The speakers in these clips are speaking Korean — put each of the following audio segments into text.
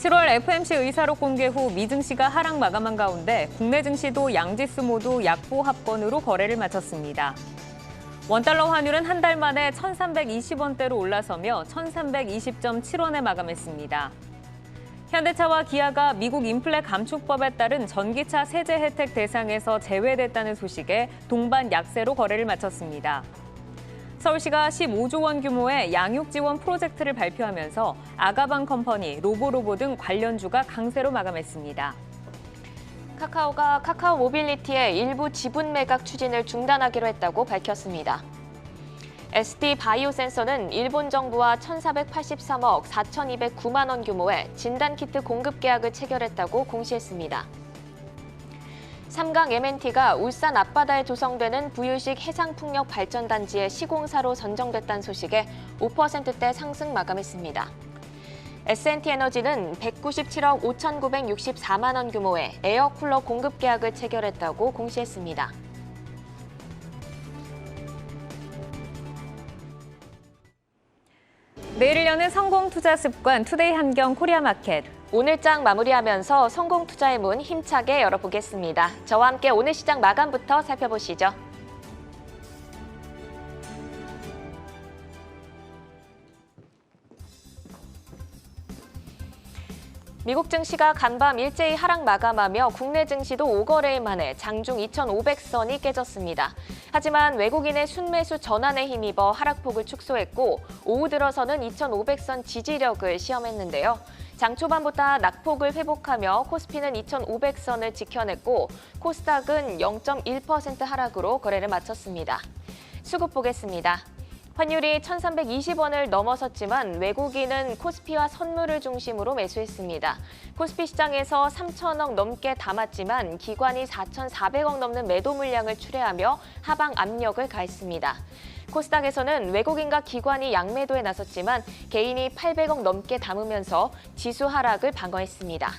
7월 FMC 의사록 공개 후 미증시가 하락 마감한 가운데 국내 증시도 양지수 모두 약보 합권으로 거래를 마쳤습니다. 원달러 환율은 한 달 만에 1,320원대로 올라서며 1,320.7원에 마감했습니다. 현대차와 기아가 미국 인플레 감축법에 따른 전기차 세제 혜택 대상에서 제외됐다는 소식에 동반 약세로 거래를 마쳤습니다. 서울시가 15조 원 규모의 양육 지원 프로젝트를 발표하면서 아가방 컴퍼니, 로보로보 등 관련주가 강세로 마감했습니다. 카카오가 카카오 모빌리티의 일부 지분 매각 추진을 중단하기로 했다고 밝혔습니다. ST 바이오센서는 일본 정부와 1,483억 4,209만 원 규모의 진단키트 공급 계약을 체결했다고 공시했습니다. 삼강 M&T가 울산 앞바다에 조성되는 부유식 해상풍력발전단지의 시공사로 선정됐다는 소식에 5%대 상승 마감했습니다. S&T에너지는 197억 5,964만 원 규모의 에어쿨러 공급 계약을 체결했다고 공시했습니다. 내일 여는 성공투자습관 투데이 한경 코리아마켓. 오늘장 마무리하면서 성공투자의 문 힘차게 열어보겠습니다. 저와 함께 오늘 시장 마감부터 살펴보시죠. 미국 증시가 간밤 일제히 하락 마감하며 국내 증시도 5거래일 만에 장중 2,500선이 깨졌습니다. 하지만 외국인의 순매수 전환에 힘입어 하락폭을 축소했고 오후 들어서는 2,500선 지지력을 시험했는데요. 장 초반보다 낙폭을 회복하며 코스피는 2,500선을 지켜냈고 코스닥은 0.1% 하락으로 거래를 마쳤습니다. 수급 보겠습니다. 환율이 1,320원을 넘어섰지만 외국인은 코스피와 선물을 중심으로 매수했습니다. 코스피 시장에서 3,000억 넘게 담았지만 기관이 4,400억 넘는 매도 물량을 출회하며 하방 압력을 가했습니다. 코스닥에서는 외국인과 기관이 양매도에 나섰지만 개인이 800억 넘게 담으면서 지수 하락을 방어했습니다.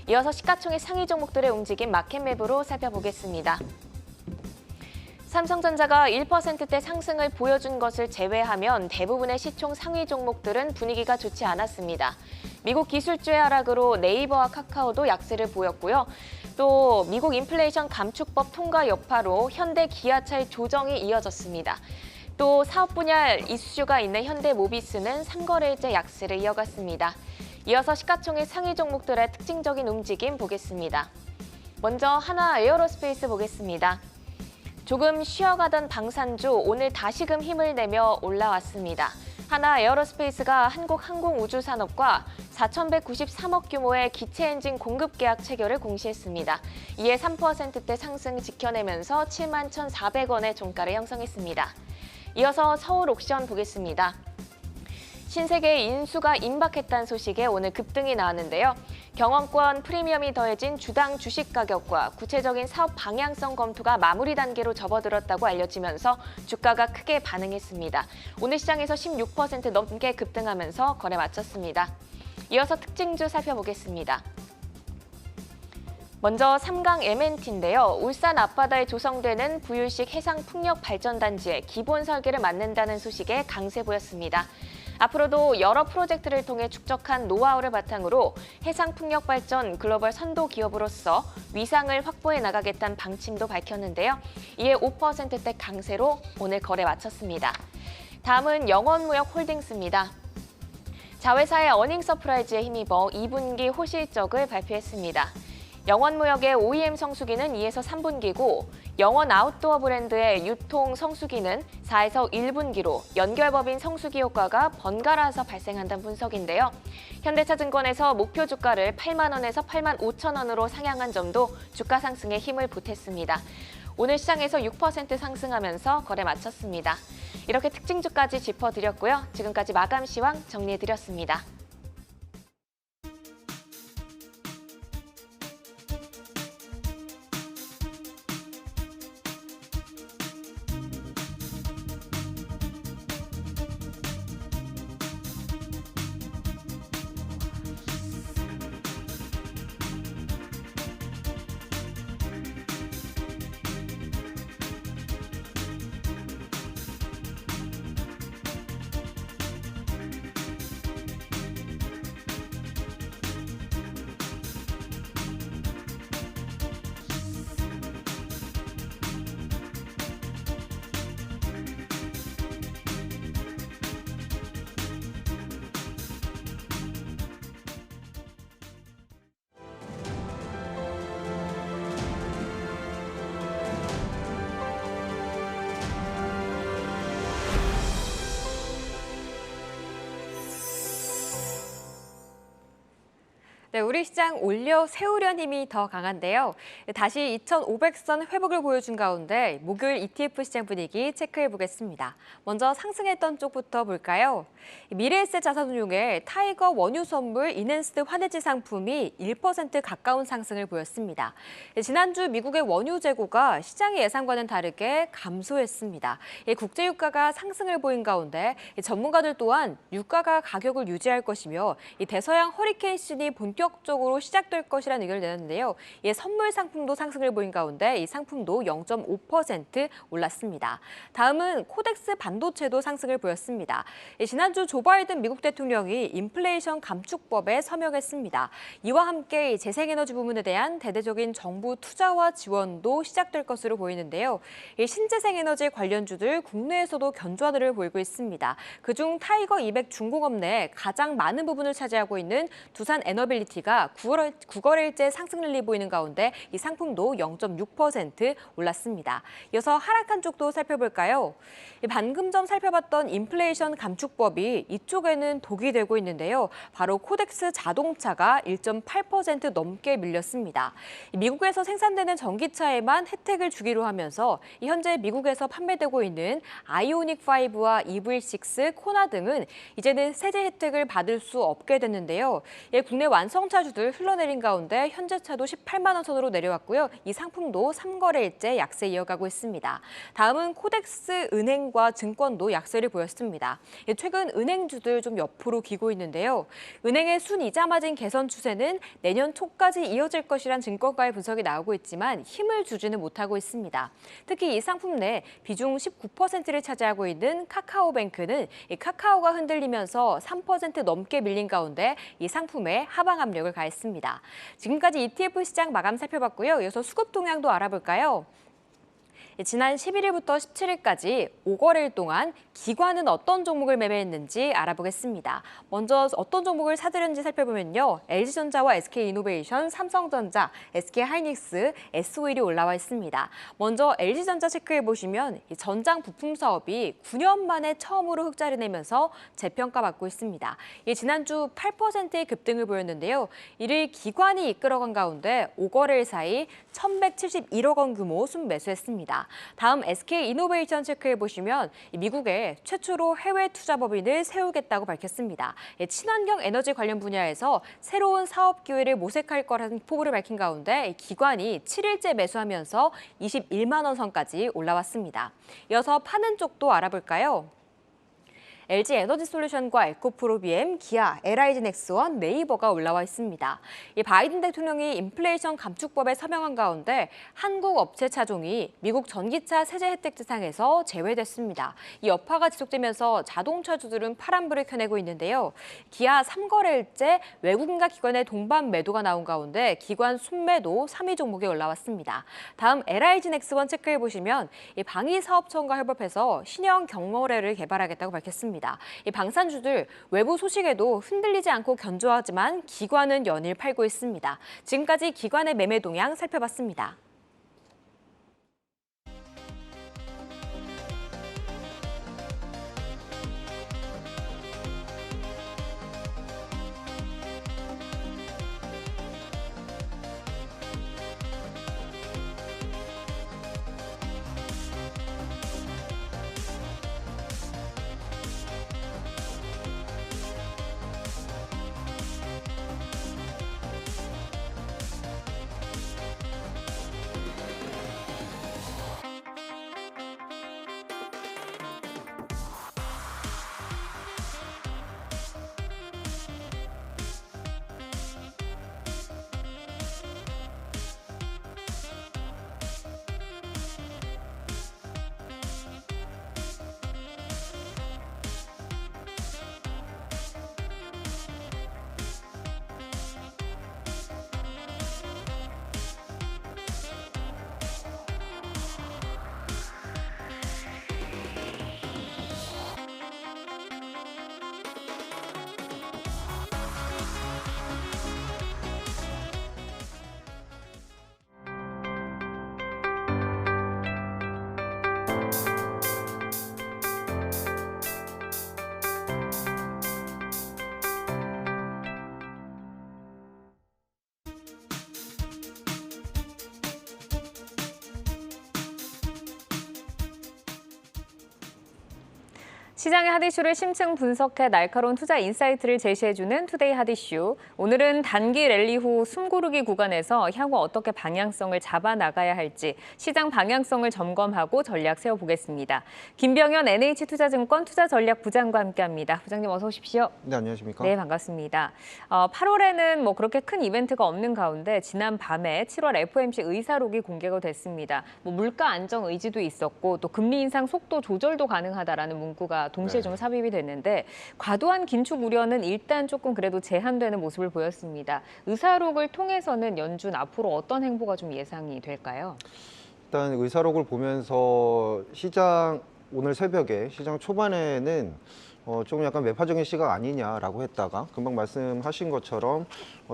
이어서 시가총액 상위 종목들의 움직임 마켓맵으로 살펴보겠습니다. 삼성전자가 1%대 상승을 보여준 것을 제외하면 대부분의 시총 상위 종목들은 분위기가 좋지 않았습니다. 미국 기술주의 하락으로 네이버와 카카오도 약세를 보였고요. 또 미국 인플레이션 감축법 통과 여파로 현대 기아차의 조정이 이어졌습니다. 또 사업 분야 이슈가 있는 현대모비스는 3거래일째 약세를 이어갔습니다. 이어서 시가총액 상위 종목들의 특징적인 움직임 보겠습니다. 먼저 하나 에어로스페이스 보겠습니다. 조금 쉬어가던 방산주 오늘 다시금 힘을 내며 올라왔습니다. 하나 에어로스페이스가 한국항공우주산업과 4,193억 규모의 기체 엔진 공급 계약 체결을 공시했습니다. 이에 3%대 상승 지켜내면서 71,400원의 종가를 형성했습니다. 이어서 서울옥션 보겠습니다. 신세계 인수가 임박했다는 소식에 오늘 급등이 나왔는데요. 경영권 프리미엄이 더해진 주당 주식 가격과 구체적인 사업 방향성 검토가 마무리 단계로 접어들었다고 알려지면서 주가가 크게 반응했습니다. 오늘 시장에서 16% 넘게 급등하면서 거래 마쳤습니다. 이어서 특징주 살펴보겠습니다. 먼저 삼강 M&T인데요. 울산 앞바다에 조성되는 부유식 해상풍력발전단지의 기본 설계를 맡는다는 소식에 강세 보였습니다. 앞으로도 여러 프로젝트를 통해 축적한 노하우를 바탕으로 해상풍력발전 글로벌 선도 기업으로서 위상을 확보해 나가겠다는 방침도 밝혔는데요. 이에 5%대 강세로 오늘 거래 마쳤습니다. 다음은 영원무역홀딩스입니다. 자회사의 어닝 서프라이즈에 힘입어 2분기 호실적을 발표했습니다. 영원무역의 OEM 성수기는 2에서 3분기고 영원 아웃도어 브랜드의 유통 성수기는 4에서 1분기로 연결법인 성수기 효과가 번갈아서 발생한다는 분석인데요. 현대차증권에서 목표 주가를 8만 원에서 8만 5천 원으로 상향한 점도 주가 상승에 힘을 보탰습니다. 오늘 시장에서 6% 상승하면서 거래 마쳤습니다. 이렇게 특징주까지 짚어드렸고요. 지금까지 마감 시황 정리해드렸습니다. 네, 우리 시장 올려 세우려는 힘이 더 강한데요. 다시 2,500선 회복을 보여준 가운데 목요일 ETF 시장 분위기 체크해 보겠습니다. 먼저 상승했던 쪽부터 볼까요? 미래에셋 자산운용의 타이거 원유 선물 이넨스드 환해지 상품이 1% 가까운 상승을 보였습니다. 지난주 미국의 원유 재고가 시장의 예상과는 다르게 감소했습니다. 국제유가가 상승을 보인 가운데 전문가들 또한 유가가 가격을 유지할 것이며 대서양 허리케인 시즌이 본격적으로 시작될 것이라는 의견을 내놨는데요. 선물 상품도 상승을 보인 가운데 이 상품도 0.5% 올랐습니다. 다음은 코덱스 반도체도 상승을 보였습니다. 지난주 조 바이든 미국 대통령이 인플레이션 감축법에 서명했습니다. 이와 함께 재생에너지 부문에 대한 대대적인 정부 투자와 지원도 시작될 것으로 보이는데요. 신재생에너지 관련주들 국내에서도 견조하늘을 보이고 있습니다. 그중 타이거 200 중공업 내 가장 많은 부분을 차지하고 있는 두산 에너빌리티가 9거래일째 상승 랠리 보이는 가운데 이 상품도 0.6% 올랐습니다. 이어서 하락한 쪽도 살펴볼까요? 방금 전 살펴봤던 인플레이션 감축법이 이쪽에는 독이 되고 있는데요. 바로 코덱스 자동차가 1.8% 넘게 밀렸습니다. 미국에서 생산되는 전기차에만 혜택을 주기로 하면서 현재 미국에서 판매되고 있는 아이오닉 5와 EV6, 코나 등은 이제는 세제 혜택을 받을 수 없게 됐는데요. 국내 완성차주들 흘러내린 가운데 현재차도 18만 원 선으로 내려왔고요. 이 상품도 3거래일째 약세 이어가고 있습니다. 다음은 코덱스 은행과 증권도 약세를 보였습니다. 최근 은행주들 좀 옆으로 기고 있는데요. 은행의 순이자 마진 개선 추세는 내년 초까지 이어질 것이란 증권가의 분석이 나오고 있지만 힘을 주지는 못하고 있습니다. 특히 이 상품 내 비중 19%를 차지하고 있는 카카오뱅크는 이 카카오가 흔들리면서 3% 넘게 밀린 가운데 이 상품에 하방 압력을 가했습니다. 지금까지 ETF 시장 마감 살펴봤고요. 이어서 수급 동향도 알아볼까요? 지난 11일부터 17일까지 5거래일 동안 기관은 어떤 종목을 매매했는지 알아보겠습니다. 먼저 어떤 종목을 사들였는지 살펴보면요. LG전자와 SK이노베이션, 삼성전자, SK하이닉스, SO일이 올라와 있습니다. 먼저 LG전자 체크해보시면 전장 부품 사업이 9년 만에 처음으로 흑자를 내면서 재평가받고 있습니다. 지난주 8%의 급등을 보였는데요. 이를 기관이 이끌어간 가운데 5거래일 사이 1,171억 원 규모 순매수했습니다. 다음 SK이노베이션 체크해보시면 미국에 최초로 해외 투자 법인을 세우겠다고 밝혔습니다. 친환경 에너지 관련 분야에서 새로운 사업 기회를 모색할 거라는 포부를 밝힌 가운데 기관이 7일째 매수하면서 21만 원 선까지 올라왔습니다. 이어서 파는 쪽도 알아볼까요? LG에너지솔루션과 에코프로비엠, 기아, LIG넥스원, 네이버가 올라와 있습니다. 바이든 대통령이 인플레이션 감축법에 서명한 가운데 한국 업체 차종이 미국 전기차 세제 혜택 대상에서 제외됐습니다. 이 여파가 지속되면서 자동차주들은 파란불을 켜내고 있는데요. 기아 3거래일째 외국인과 기관의 동반 매도가 나온 가운데 기관 순매도 3위 종목에 올라왔습니다. 다음 LIG넥스원 체크해보시면 방위사업청과 협업해서 신형 경로래를 개발하겠다고 밝혔습니다. 이 방산주들 외부 소식에도 흔들리지 않고 견조하지만 기관은 연일 팔고 있습니다. 지금까지 기관의 매매 동향 살펴봤습니다. 시장의 핫 이슈를 심층 분석해 날카로운 투자 인사이트를 제시해주는 투데이 핫 이슈. 오늘은 단기 랠리 후 숨고르기 구간에서 향후 어떻게 방향성을 잡아 나가야 할지 시장 방향성을 점검하고 전략 세워보겠습니다. 김병현 NH투자증권 투자전략부장과 함께합니다. 부장님 어서 오십시오. 네, 안녕하십니까? 네, 반갑습니다. 8월에는 뭐 그렇게 큰 이벤트가 없는 가운데 지난 밤에 7월 FOMC 의사록이 공개가 됐습니다. 뭐 물가 안정 의지도 있었고 또 금리 인상 속도 조절도 가능하다라는 문구가 동시에 좀 삽입이 됐는데 과도한 긴축 우려는 일단 조금 그래도 제한되는 모습을 보였습니다. 의사록을 통해서는 연준 앞으로 어떤 행보가 좀 예상이 될까요? 일단 의사록을 보면서 오늘 새벽에 시장 초반에는 조금 약간 매파적인 시각 아니냐라고 했다가 금방 말씀하신 것처럼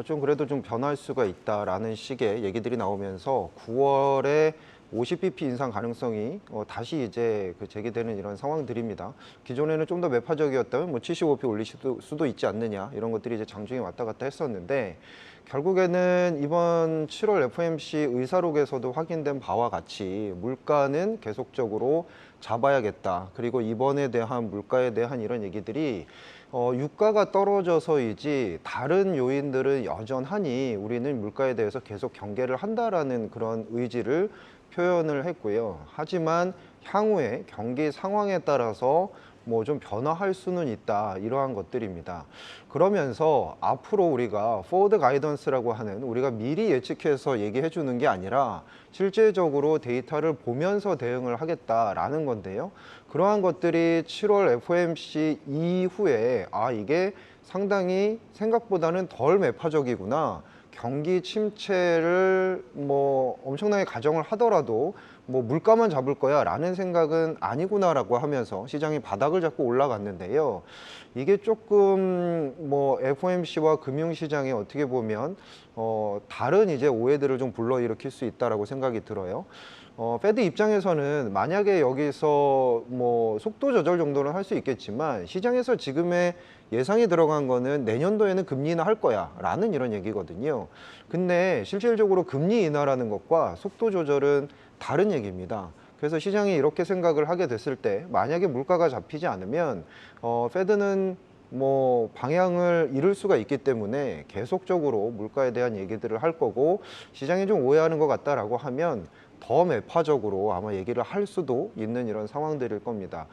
좀 그래도 좀 변할 수가 있다라는 식의 얘기들이 나오면서 9월에 50bp 인상 가능성이 다시 이제 제기되는 이런 상황들입니다. 기존에는 좀 더 매파적이었다면 뭐 75p 올릴 수도 있지 않느냐 이런 것들이 이제 장중에 왔다 갔다 했었는데 결국에는 이번 7월 FOMC 의사록에서도 확인된 바와 같이 물가는 계속적으로 잡아야겠다. 그리고 이번에 대한 물가에 대한 이런 얘기들이 유가가 떨어져서이지 다른 요인들은 여전하니 우리는 물가에 대해서 계속 경계를 한다라는 그런 의지를 표현을 했고요. 하지만 향후에 경기 상황에 따라서 뭐 좀 변화할 수는 있다 이러한 것들입니다. 그러면서 앞으로 우리가 포워드 가이던스라고 하는 우리가 미리 예측해서 얘기해 주는 게 아니라 실제적으로 데이터를 보면서 대응을 하겠다라는 건데요. 그러한 것들이 7월 FOMC 이후에 이게 상당히 생각보다는 덜 매파적이구나. 경기 침체를 뭐 엄청나게 가정을 하더라도 뭐 물가만 잡을 거야 라는 생각은 아니구나라고 하면서 시장이 바닥을 잡고 올라갔는데요. 이게 조금 뭐 FOMC와 금융시장에 어떻게 보면 다른 이제 오해들을 좀 불러일으킬 수 있다라고 생각이 들어요. 페드 입장에서는 만약에 여기서 뭐 속도 조절 정도는 할 수 있겠지만 시장에서 지금의 예상이 들어간 거는 내년도에는 금리 인하 할 거야 라는 이런 얘기거든요. 근데 실질적으로 금리 인하라는 것과 속도 조절은 다른 얘기입니다. 그래서 시장이 이렇게 생각을 하게 됐을 때 만약에 물가가 잡히지 않으면 페드는 뭐 방향을 잃을 수가 있기 때문에 계속적으로 물가에 대한 얘기들을 할 거고 시장이 좀 오해하는 것 같다라고 하면 더 매파적으로 아마 얘기를 할 수도 있는 이런 상황들일 겁니다.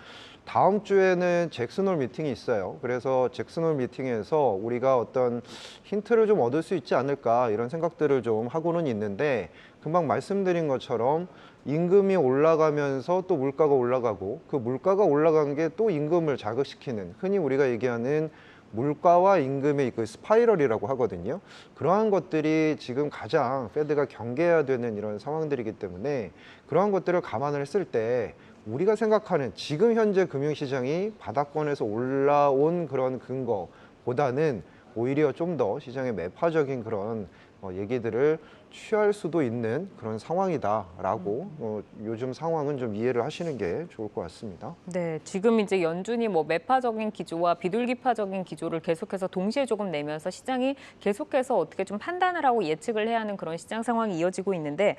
다음 주에는 잭슨홀 미팅이 있어요. 그래서 잭슨홀 미팅에서 우리가 어떤 힌트를 좀 얻을 수 있지 않을까 이런 생각들을 좀 하고는 있는데 금방 말씀드린 것처럼 임금이 올라가면서 또 물가가 올라가고 그 물가가 올라간 게 또 임금을 자극시키는 흔히 우리가 얘기하는 물가와 임금의 그 스파이럴이라고 하거든요. 그러한 것들이 지금 가장 페드가 경계해야 되는 이런 상황들이기 때문에 그러한 것들을 감안을 했을 때 우리가 생각하는 지금 현재 금융시장이 바닥권에서 올라온 그런 근거보다는 오히려 좀 더 시장의 매파적인 그런 얘기들을 취할 수도 있는 그런 상황이다라고 요즘 상황은 좀 이해를 하시는 게 좋을 것 같습니다. 네, 지금 이제 연준이 뭐 매파적인 기조와 비둘기파적인 기조를 계속해서 동시에 조금 내면서 시장이 계속해서 어떻게 좀 판단을 하고 예측을 해야 하는 그런 시장 상황이 이어지고 있는데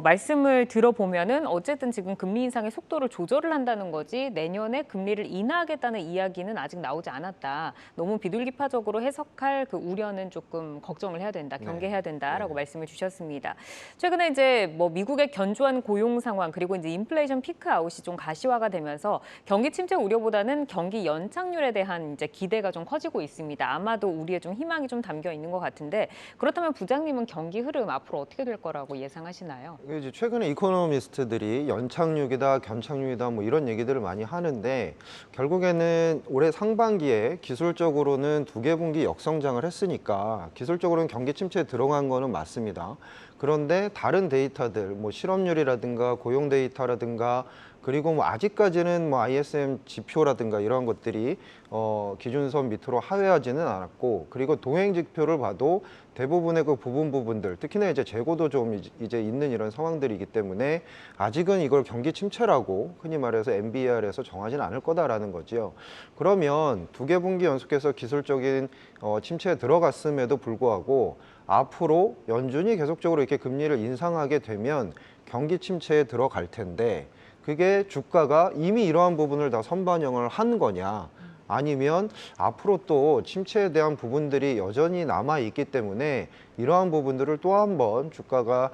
말씀을 들어보면은 어쨌든 지금 금리 인상의 속도를 조절을 한다는 거지 내년에 금리를 인하하겠다는 이야기는 아직 나오지 않았다. 너무 비둘기파적으로 해석할 그 우려는 조금 걱정을 해야 된다, 경계해야 된다라고 말씀을 주셨습니다. 최근에 이제 뭐 미국의 견조한 고용 상황 그리고 이제 인플레이션 피크 아웃이 좀 가시화가 되면서 경기 침체 우려보다는 경기 연착률에 대한 이제 기대가 좀 커지고 있습니다. 아마도 우리의 좀 희망이 좀 담겨 있는 것 같은데 그렇다면 부장님은 경기 흐름 앞으로 어떻게 될 거라고 예상하시나요? 이제 최근에 이코노미스트들이 연착륙이다, 견착륙이다 뭐 이런 얘기들을 많이 하는데 결국에는 올해 상반기에 기술적으로는 2개 분기 역성장을 했으니까 기술적으로는 경기 침체에 들어간 거는 맞습니다. 그런데 다른 데이터들, 뭐 실업률이라든가 고용 데이터라든가 그리고 뭐 아직까지는 뭐 ISM 지표라든가 이런 것들이 기준선 밑으로 하회하지는 않았고 그리고 동행 지표를 봐도 대부분의 그 부분들 특히나 이제 재고도 좀 이제 있는 이런 상황들이기 때문에 아직은 이걸 경기 침체라고 흔히 말해서 NBER에서 정하지는 않을 거다라는 거죠. 그러면 2개 분기 연속해서 기술적인 침체에 들어갔음에도 불구하고 앞으로 연준이 계속적으로 이렇게 금리를 인상하게 되면 경기 침체에 들어갈 텐데 그게 주가가 이미 이러한 부분을 다 선반영을 한 거냐, 아니면 앞으로 또 침체에 대한 부분들이 여전히 남아 있기 때문에 이러한 부분들을 또 한 번 주가가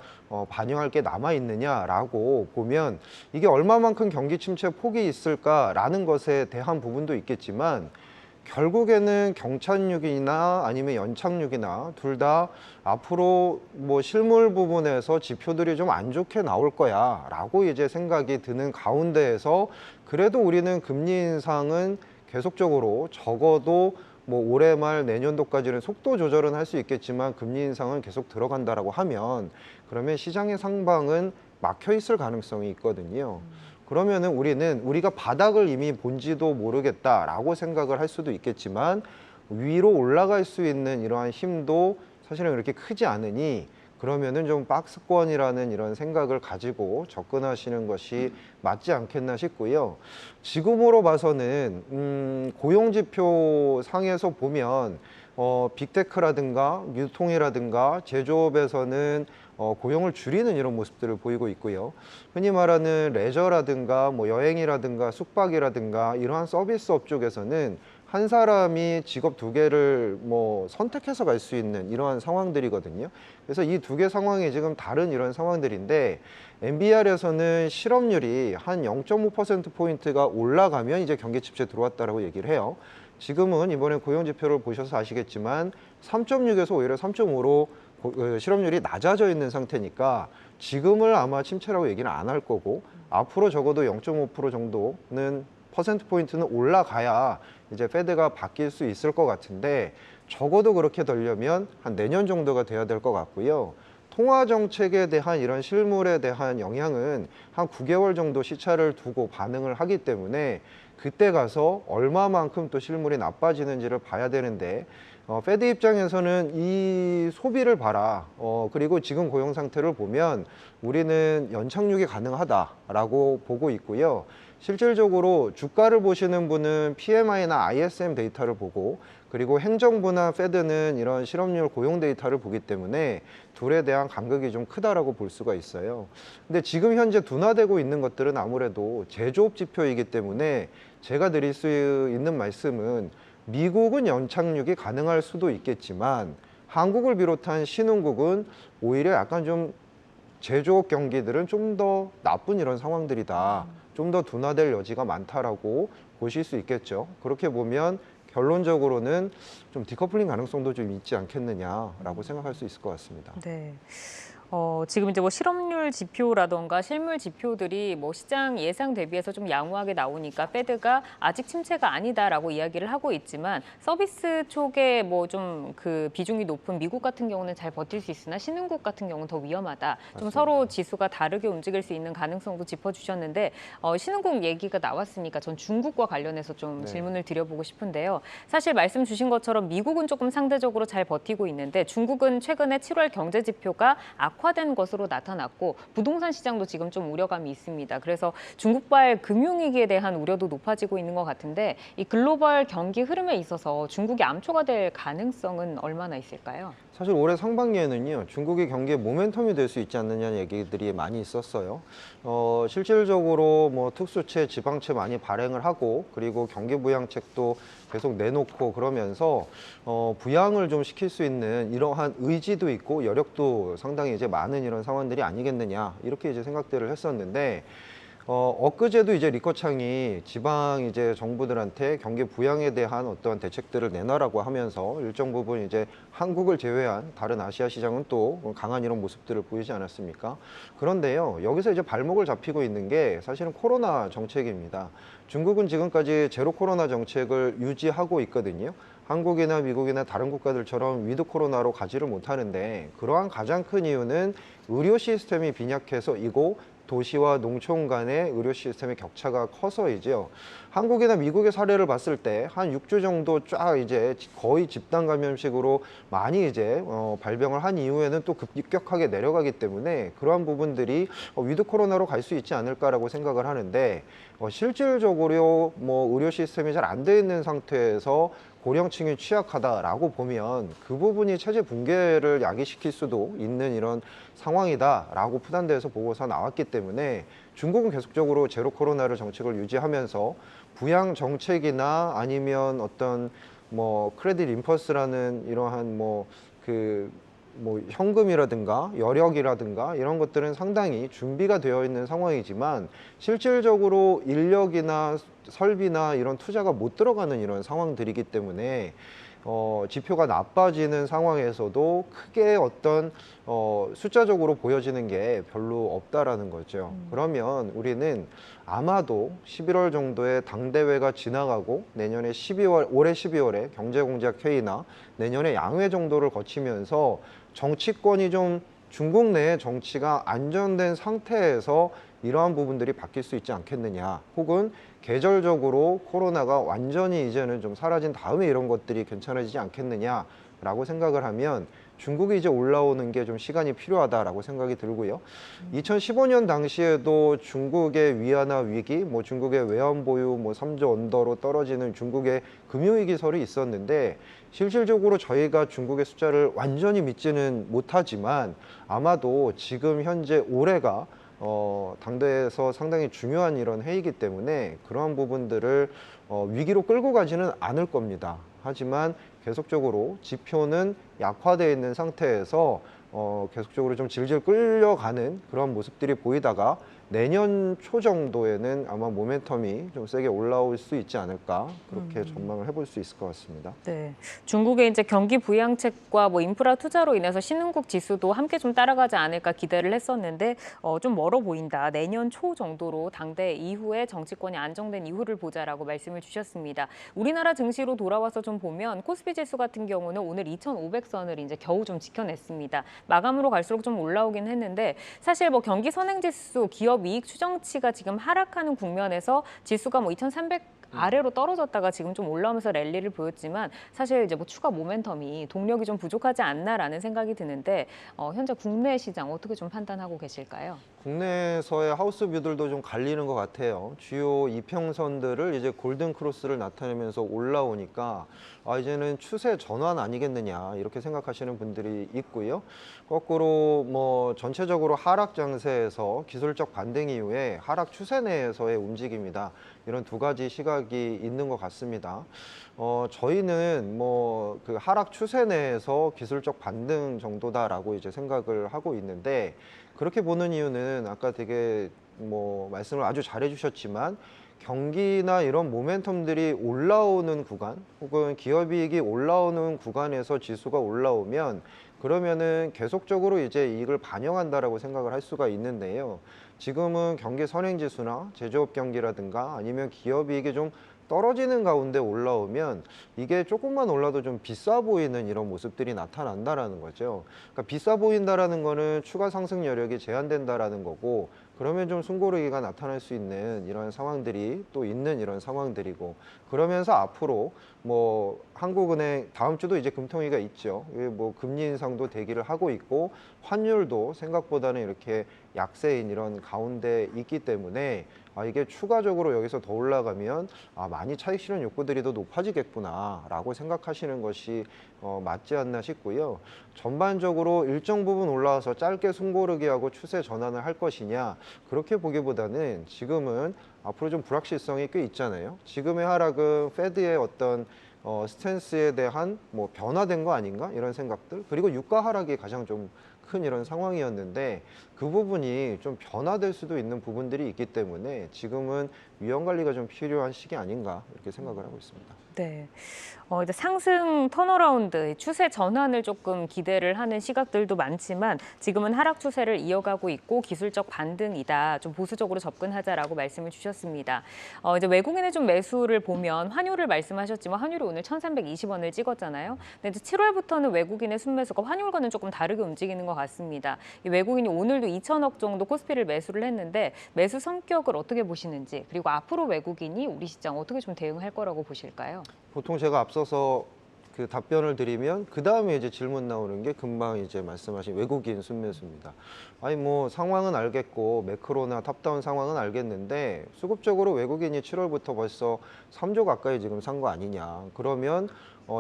반영할 게 남아 있느냐라고 보면 이게 얼마만큼 경기 침체 폭이 있을까라는 것에 대한 부분도 있겠지만, 결국에는 경착륙이나 아니면 연착륙이나 둘 다 앞으로 뭐 실물 부분에서 지표들이 좀 안 좋게 나올 거야 라고 이제 생각이 드는 가운데에서, 그래도 우리는 금리 인상은 계속적으로 적어도 뭐 올해 말 내년도까지는 속도 조절은 할 수 있겠지만 금리 인상은 계속 들어간다라고 하면, 그러면 시장의 상방은 막혀 있을 가능성이 있거든요. 그러면은 우리가 바닥을 이미 본지도 모르겠다라고 생각을 할 수도 있겠지만, 위로 올라갈 수 있는 이러한 힘도 사실은 그렇게 크지 않으니, 그러면은 좀 박스권이라는 이런 생각을 가지고 접근하시는 것이 맞지 않겠나 싶고요. 지금으로 봐서는 고용지표 상에서 보면 빅테크라든가 유통이라든가 제조업에서는 고용을 줄이는 이런 모습들을 보이고 있고요. 흔히 말하는 레저라든가 뭐 여행이라든가 숙박이라든가 이러한 서비스업 쪽에서는 한 사람이 직업 두 개를 뭐 선택해서 갈 수 있는 이러한 상황들이거든요. 그래서 이 두 개 상황이 지금 다른 이런 상황들인데, NBR에서는 실업률이 한 0.5%포인트가 올라가면 이제 경기 침체 들어왔다라고 얘기를 해요. 지금은 이번에 고용지표를 보셔서 아시겠지만 3.6에서 오히려 3.5로 실업률이 낮아져 있는 상태니까 지금을 아마 침체라고 얘기는 안 할 거고, 앞으로 적어도 0.5% 정도는 퍼센트포인트는 올라가야 이제 페드가 바뀔 수 있을 것 같은데, 적어도 그렇게 되려면 한 내년 정도가 돼야 될 것 같고요. 통화 정책에 대한 이런 실물에 대한 영향은 한 9개월 정도 시차를 두고 반응을 하기 때문에, 그때 가서 얼마만큼 또 실물이 나빠지는지를 봐야 되는데, 페드 입장에서는 이 소비를 봐라. 그리고 지금 고용 상태를 보면 우리는 연착륙이 가능하다라고 보고 있고요. 실질적으로 주가를 보시는 분은 PMI나 ISM 데이터를 보고, 그리고 행정부나 페드는 이런 실업률 고용 데이터를 보기 때문에 둘에 대한 간극이 좀 크다라고 볼 수가 있어요. 근데 지금 현재 둔화되고 있는 것들은 아무래도 제조업 지표이기 때문에 제가 드릴 수 있는 말씀은, 미국은 연착륙이 가능할 수도 있겠지만 한국을 비롯한 신흥국은 오히려 약간 좀 제조업 경기들은 좀 더 나쁜 이런 상황들이다. 좀 더 둔화될 여지가 많다라고 보실 수 있겠죠. 그렇게 보면 결론적으로는 좀 디커플링 가능성도 좀 있지 않겠느냐라고 생각할 수 있을 것 같습니다. 네. 지금 이제 뭐 실업률 지표라던가 실물 지표들이 뭐 시장 예상 대비해서 좀 양호하게 나오니까 페드가 아직 침체가 아니다라고 이야기를 하고 있지만, 서비스 쪽에 뭐 좀 그 비중이 높은 미국 같은 경우는 잘 버틸 수 있으나 신흥국 같은 경우는 더 위험하다. 좀 맞습니다. 서로 지수가 다르게 움직일 수 있는 가능성도 짚어주셨는데, 신흥국 얘기가 나왔으니까 전 중국과 관련해서 좀 네. 질문을 드려보고 싶은데요. 사실 말씀 주신 것처럼 미국은 조금 상대적으로 잘 버티고 있는데, 중국은 최근에 7월 경제 지표가 악화된 것으로 나타났고 부동산 시장도 지금 좀 우려감이 있습니다. 그래서 중국발 금융위기에 대한 우려도 높아지고 있는 것 같은데, 이 글로벌 경기 흐름에 있어서 중국이 암초가 될 가능성은 얼마나 있을까요? 사실 올해 상반기에는요, 중국이 경기의 모멘텀이 될 수 있지 않느냐는 얘기들이 많이 있었어요. 실질적으로 뭐 특수채, 지방채 많이 발행을 하고, 그리고 경기 부양책도 계속 내놓고 그러면서 부양을 좀 시킬 수 있는 이러한 의지도 있고 여력도 상당히 이제 많은 이런 상황들이 아니겠느냐, 이렇게 이제 생각들을 했었는데, 엊그제도 이제 리커창이 지방 이제 정부들한테 경기 부양에 대한 어떤 대책들을 내놔라고 하면서 일정 부분 이제 한국을 제외한 다른 아시아 시장은 또 강한 이런 모습들을 보이지 않았습니까? 그런데요, 여기서 이제 발목을 잡히고 있는 게 사실은 코로나 정책입니다. 중국은 지금까지 제로 코로나 정책을 유지하고 있거든요. 한국이나 미국이나 다른 국가들처럼 위드 코로나로 가지를 못하는데, 그러한 가장 큰 이유는 의료 시스템이 빈약해서이고, 도시와 농촌 간의 의료 시스템의 격차가 커서이죠. 한국이나 미국의 사례를 봤을 때 한 6주 정도 쫙 이제 거의 집단 감염식으로 많이 이제 발병을 한 이후에는 또 급격하게 내려가기 때문에 그러한 부분들이 위드 코로나로 갈 수 있지 않을까라고 생각을 하는데, 실질적으로 뭐 의료 시스템이 잘 안 돼 있는 상태에서 고령층이 취약하다라고 보면 그 부분이 체제 붕괴를 야기시킬 수도 있는 이런 상황이다라고 푸단대에서 보고서 나왔기 때문에 중국은 계속적으로 제로 코로나를 정책을 유지하면서 부양 정책이나 아니면 어떤 뭐 크레딧 임펄스라는 이러한 현금이라든가 여력이라든가 이런 것들은 상당히 준비가 되어 있는 상황이지만 실질적으로 인력이나 설비나 이런 투자가 못 들어가는 이런 상황들이기 때문에 지표가 나빠지는 상황에서도 크게 어떤 숫자적으로 보여지는 게 별로 없다라는 거죠. 그러면 우리는 아마도 11월 정도에 당대회가 지나가고 내년에 올해 12월에 경제공약회의나 내년에 양회 정도를 거치면서 정치권이 좀 중국 내의 정치가 안정된 상태에서 이러한 부분들이 바뀔 수 있지 않겠느냐, 혹은 계절적으로 코로나가 완전히 이제는 좀 사라진 다음에 이런 것들이 괜찮아지지 않겠느냐라고 생각을 하면 중국이 이제 올라오는 게 좀 시간이 필요하다라고 생각이 들고요. 2015년 당시에도 중국의 위안화 위기, 중국의 외환 보유 3조 언더로 떨어지는 중국의 금융위기설이 있었는데 실질적으로 저희가 중국의 숫자를 완전히 믿지는 못하지만 아마도 지금 현재 올해가 당대에서 상당히 중요한 이런 해이기 때문에 그러한 부분들을 위기로 끌고 가지는 않을 겁니다. 하지만 계속적으로 지표는 약화되어 있는 상태에서 계속적으로 좀 질질 끌려가는 그런 모습들이 보이다가 내년 초 정도에는 아마 모멘텀이 좀 세게 올라올 수 있지 않을까, 그렇게 전망을 해볼 수 있을 것 같습니다. 네, 중국의 이제 경기 부양책과 인프라 투자로 인해서 신흥국 지수도 함께 좀 따라가지 않을까 기대를 했었는데 좀 멀어 보인다. 내년 초 정도로 당대 이후에 정치권이 안정된 이후를 보자라고 말씀을 주셨습니다. 우리나라 증시로 돌아와서 좀 보면 코스피 지수 같은 경우는 오늘 2,500선을 이제 겨우 좀 지켜냈습니다. 마감으로 갈수록 좀 올라오긴 했는데 사실 경기 선행지수, 기업 이익 추정치가 지금 하락하는 국면에서 지수가 2,300 아래로 떨어졌다가 지금 좀 올라오면서 랠리를 보였지만 사실 이제 추가 모멘텀이 동력이 좀 부족하지 않나라는 생각이 드는데 현재 국내 시장 어떻게 좀 판단하고 계실까요? 국내에서의 하우스 뷰들도 좀 갈리는 것 같아요. 주요 이평선들을 이제 골든 크로스를 나타내면서 올라오니까 이제는 추세 전환 아니겠느냐 이렇게 생각하시는 분들이 있고요. 거꾸로 전체적으로 하락 장세에서 기술적 반등 이후에 하락 추세 내에서의 움직임이다. 이런 두 가지 시각이 있는 것 같습니다. 저희는 그 하락 추세 내에서 기술적 반등 정도다라고 이제 생각을 하고 있는데, 그렇게 보는 이유는 아까 되게 말씀을 아주 잘해 주셨지만 경기나 이런 모멘텀들이 올라오는 구간 혹은 기업이익이 올라오는 구간에서 지수가 올라오면 그러면은 계속적으로 이제 이익을 반영한다라고 생각을 할 수가 있는데요. 지금은 경기 선행지수나 제조업 경기라든가 아니면 기업이익이 좀 떨어지는 가운데 올라오면 이게 조금만 올라도 좀 비싸 보이는 이런 모습들이 나타난다라는 거죠. 그러니까 비싸 보인다라는 거는 추가 상승 여력이 제한된다라는 거고, 그러면 좀 숨고르기가 나타날 수 있는 이런 상황들이 또 있는 이런 상황들이고, 그러면서 앞으로 한국은행 다음 주도 이제 금통위가 있죠. 금리 인상도 대기를 하고 있고 환율도 생각보다는 이렇게 약세인 이런 가운데 있기 때문에 이게 추가적으로 여기서 더 올라가면 많이 차익 실현 욕구들이 더 높아지겠구나 라고 생각하시는 것이 맞지 않나 싶고요. 전반적으로 일정 부분 올라와서 짧게 숨고르기 하고 추세 전환을 할 것이냐, 그렇게 보기보다는 지금은 앞으로 좀 불확실성이 꽤 있잖아요. 지금의 하락은 페드의 어떤 스탠스에 대한 변화된 거 아닌가 이런 생각들, 그리고 유가 하락이 가장 좀 큰 이런 상황이었는데 그 부분이 좀 변화될 수도 있는 부분들이 있기 때문에 지금은 위험 관리가 좀 필요한 시기 아닌가 이렇게 생각을 하고 있습니다. 네. 이제 상승 턴어라운드, 추세 전환을 조금 기대를 하는 시각들도 많지만 지금은 하락 추세를 이어가고 있고 기술적 반등이다. 좀 보수적으로 접근하자라고 말씀을 주셨습니다. 이제 외국인의 좀 매수를 보면 환율을 말씀하셨지만 환율이 오늘 1,320원을 찍었잖아요. 근데 이제 7월부터는 외국인의 순매수가 환율과는 조금 다르게 움직이는 것 같습니다. 이 외국인이 오늘도 2천억 정도 코스피를 매수를 했는데 매수 성격을 어떻게 보시는지, 그리고 앞으로 외국인이 우리 시장 어떻게 좀 대응할 거라고 보실까요? 보통 제가 앞서서 그 답변을 드리면 그 다음에 이제 질문 나오는 게 금방 이제 말씀하신 외국인 순매수입니다. 상황은 알겠고 매크로나 탑다운 상황은 알겠는데 수급적으로 외국인이 7월부터 벌써 3조 가까이 지금 산 거 아니냐. 그러면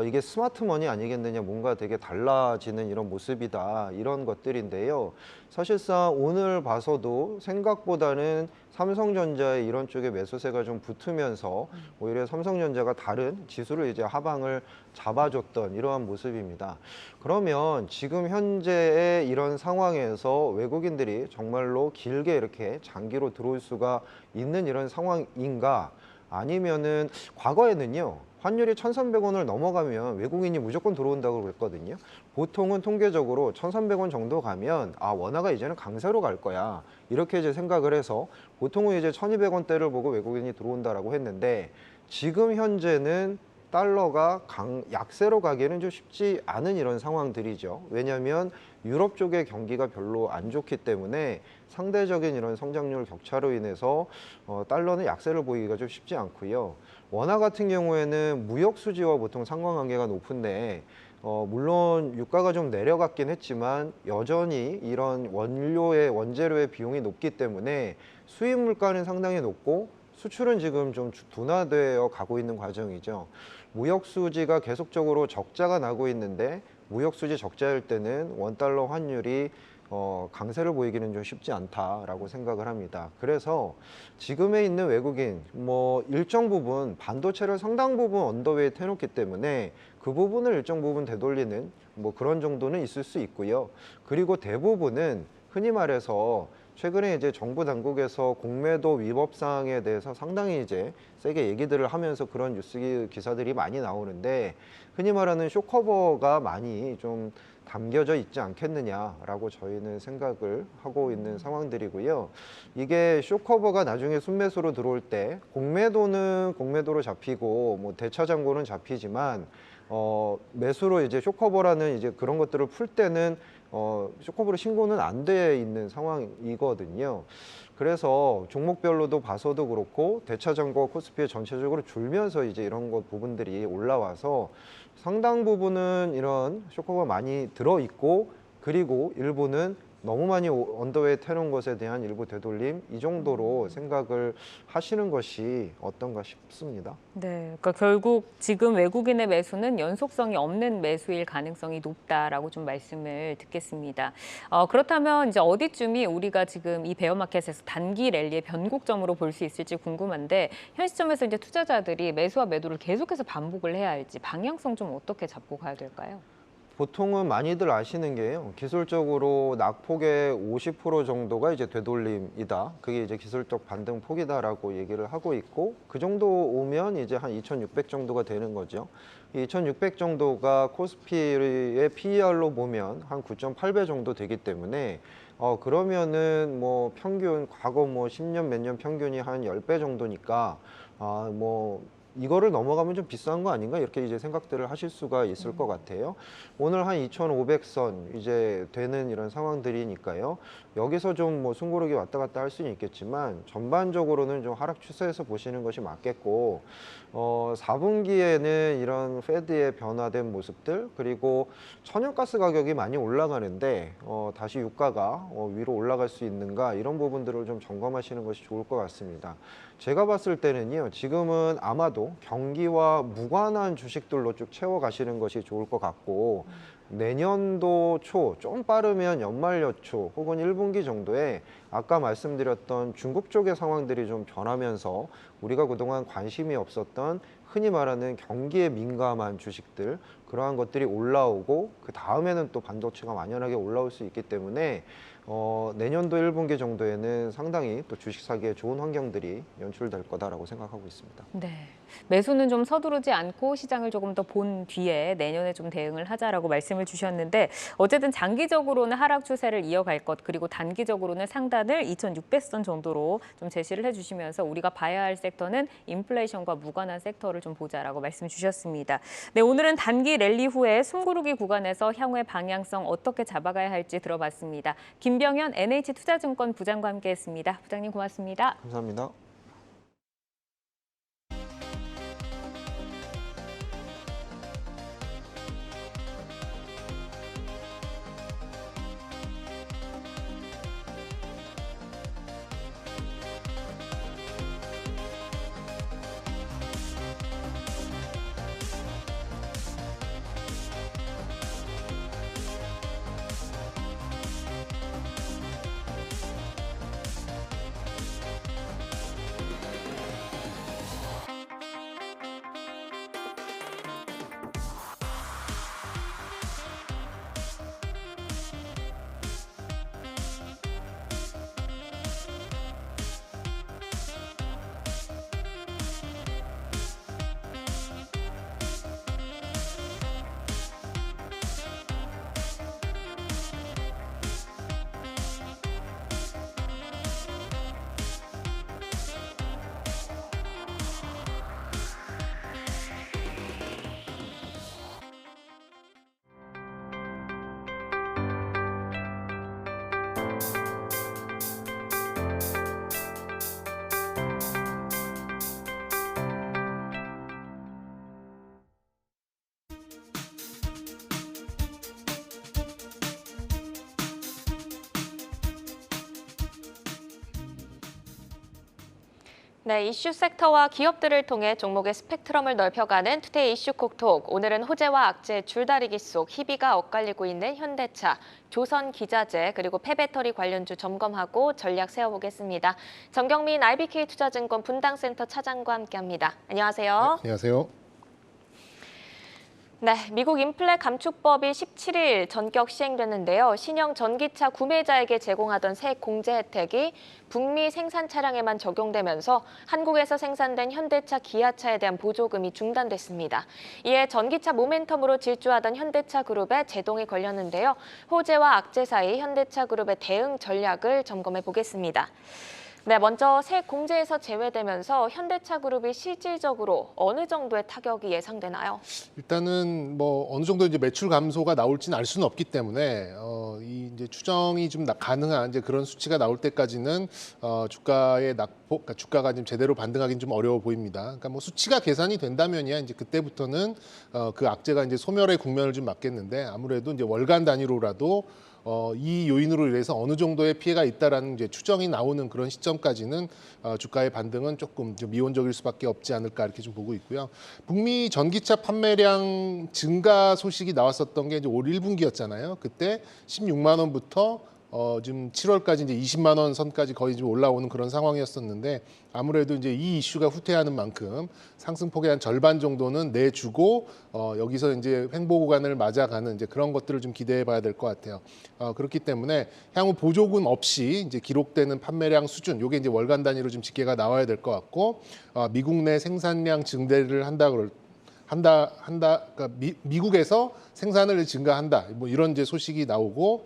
이게 스마트머니 아니겠느냐, 뭔가 되게 달라지는 이런 모습이다, 이런 것들인데요. 사실상 오늘 봐서도 생각보다는 삼성전자의 이런 쪽에 매수세가 좀 붙으면서 오히려 삼성전자가 다른 지수를 이제 하방을 잡아줬던 이러한 모습입니다. 그러면 지금 현재의 이런 상황에서 외국인들이 정말로 길게 이렇게 장기로 들어올 수가 있는 이런 상황인가? 아니면은 과거에는요. 환율이 1,300원을 넘어가면 외국인이 무조건 들어온다고 그랬거든요. 보통은 통계적으로 1,300원 정도 가면 원화가 이제는 강세로 갈 거야. 이렇게 이제 생각을 해서 보통은 이제 1,200원대를 보고 외국인이 들어온다라고 했는데 지금 현재는 달러가 약세로 가기에는 좀 쉽지 않은 이런 상황들이죠. 왜냐하면 유럽 쪽의 경기가 별로 안 좋기 때문에 상대적인 이런 성장률 격차로 인해서 달러는 약세를 보이기가 좀 쉽지 않고요. 원화 같은 경우에는 무역 수지와 보통 상관관계가 높은데 물론 유가가 좀 내려갔긴 했지만 여전히 이런 원재료의 비용이 높기 때문에 수입 물가는 상당히 높고 수출은 지금 좀 둔화되어 가고 있는 과정이죠. 무역 수지가 계속적으로 적자가 나고 있는데 무역 수지 적자일 때는 원달러 환율이 강세를 보이기는 좀 쉽지 않다라고 생각을 합니다. 그래서 지금에 있는 외국인 일정 부분 반도체를 상당 부분 언더웨이트 해놓기 때문에 그 부분을 일정 부분 되돌리는 그런 정도는 있을 수 있고요. 그리고 대부분은 흔히 말해서 최근에 이제 정부 당국에서 공매도 위법 사항에 대해서 상당히 이제 세게 얘기들을 하면서 그런 뉴스 기사들이 많이 나오는데 흔히 말하는 쇼커버가 많이 좀 담겨져 있지 않겠느냐라고 저희는 생각을 하고 있는 상황들이고요. 이게 쇼커버가 나중에 순매수로 들어올 때 공매도는 공매도로 잡히고 대차장고는 잡히지만 매수로 이제 쇼커버라는 이제 그런 것들을 풀 때는 쇼커버로 신고는 안 돼 있는 상황이거든요. 그래서 종목별로도 봐서도 그렇고 대차장고 코스피에 전체적으로 줄면서 이제 이런 것 부분들이 올라와서 상당 부분은 이런 쇼커버가 많이 들어 있고 그리고 일부는 너무 많이 언더웨이트 해놓은 것에 대한 일부 되돌림 이 정도로 생각을 하시는 것이 어떤가 싶습니다. 네, 그러니까 결국 지금 외국인의 매수는 연속성이 없는 매수일 가능성이 높다라고 좀 말씀을 듣겠습니다. 그렇다면 이제 어디쯤이 우리가 지금 이 베어마켓에서 단기 랠리의 변곡점으로 볼 수 있을지 궁금한데 현 시점에서 이제 투자자들이 매수와 매도를 계속해서 반복을 해야 할지 방향성 좀 어떻게 잡고 가야 될까요? 보통은 많이들 아시는 게요. 기술적으로 낙폭의 50% 정도가 이제 되돌림이다. 그게 이제 기술적 반등 폭이다라고 얘기를 하고 있고 그 정도 오면 이제 한 2,600 정도가 되는 거죠. 2,600 정도가 코스피의 PER로 보면 한 9.8배 정도 되기 때문에 그러면은 평균 과거 10년 몇 년 평균이 한 10배 정도니까 이거를 넘어가면 좀 비싼 거 아닌가 이렇게 이제 생각들을 하실 수가 있을 것 같아요. 오늘 한 2,500선 이제 되는 이런 상황들이니까요. 여기서 좀 숨고르기 왔다 갔다 할 수는 있겠지만 전반적으로는 좀 하락 추세에서 보시는 것이 맞겠고 4분기에는 이런 페드의 변화된 모습들 그리고 천연가스 가격이 많이 올라가는데 다시 유가가 위로 올라갈 수 있는가 이런 부분들을 좀 점검하시는 것이 좋을 것 같습니다. 제가 봤을 때는요. 지금은 아마도 경기와 무관한 주식들로 쭉 채워가시는 것이 좋을 것 같고 내년도 초, 좀 빠르면 연말 연초 혹은 1분기 정도에 아까 말씀드렸던 중국 쪽의 상황들이 좀 변하면서 우리가 그동안 관심이 없었던 흔히 말하는 경기에 민감한 주식들 그러한 것들이 올라오고 그 다음에는 또 반도체가 만연하게 올라올 수 있기 때문에 내년도 1분기 정도에는 상당히 또 주식 사기에 좋은 환경들이 연출될 거다라고 생각하고 있습니다. 네, 매수는 좀 서두르지 않고 시장을 조금 더 본 뒤에 내년에 좀 대응을 하자라고 말씀을 주셨는데 어쨌든 장기적으로는 하락 추세를 이어갈 것 그리고 단기적으로는 상단을 2,600선 정도로 좀 제시를 해주시면서 우리가 봐야 할 섹터는 인플레이션과 무관한 섹터를 좀 보자라고 말씀 주셨습니다. 네, 오늘은 단기 랠리 후에 숨고르기 구간에서 향후의 방향성 어떻게 잡아가야 할지 들어봤습니다. 김병현 NH투자증권 부장과 함께했습니다. 부장님 고맙습니다. 감사합니다. 네, 이슈 섹터와 기업들을 통해 종목의 스펙트럼을 넓혀가는 투데이 이슈 콕톡. 오늘은 호재와 악재 줄다리기 속 희비가 엇갈리고 있는 현대차, 조선기자재 그리고 폐배터리 관련주 점검하고 전략 세워보겠습니다. 정경민 IBK투자증권 분당센터 차장과 함께합니다. 안녕하세요. 안녕하세요. 네, 미국 인플레 감축법이 17일 전격 시행됐는데요. 신형 전기차 구매자에게 제공하던 세액 공제 혜택이 북미 생산 차량에만 적용되면서 한국에서 생산된 현대차, 기아차에 대한 보조금이 중단됐습니다. 이에 전기차 모멘텀으로 질주하던 현대차 그룹에 제동이 걸렸는데요. 호재와 악재 사이 현대차 그룹의 대응 전략을 점검해 보겠습니다. 네, 먼저 세액 공제에서 제외되면서 현대차 그룹이 실질적으로 어느 정도의 타격이 예상되나요? 일단은 뭐 어느 정도 이제 매출 감소가 나올지는 알 수는 없기 때문에 이 이제 추정이 좀 가능한 이제 그런 수치가 나올 때까지는 주가의 낙폭, 그러니까 주가가 좀 제대로 반등하기는 좀 어려워 보입니다. 그러니까 뭐 수치가 계산이 된다면이야 이제 그때부터는 그 악재가 이제 소멸의 국면을 좀 맞겠는데 아무래도 이제 월간 단위로라도 이 요인으로 인해서 어느 정도의 피해가 있다라는 이제 추정이 나오는 그런 시점까지는 주가의 반등은 조금 좀 미온적일 수밖에 없지 않을까 이렇게 좀 보고 있고요. 북미 전기차 판매량 증가 소식이 나왔었던 게 이제 올 1분기였잖아요. 그때 16만 원부터 지금 7월까지 이제 20만 원 선까지 거의 좀 올라오는 그런 상황이었었는데 아무래도 이제 이 이슈가 후퇴하는 만큼 상승폭의 한 절반 정도는 내주고 여기서 이제 횡보 구간을 맞아가는 이제 그런 것들을 좀 기대해 봐야 될 것 같아요. 그렇기 때문에 향후 보조금 없이 이제 기록되는 판매량 수준, 요게 이제 월간 단위로 좀 집계가 나와야 될 것 같고 미국 내 생산량 증대를 그러니까 미국에서 생산을 증가한다. 뭐 이런 이제 소식이 나오고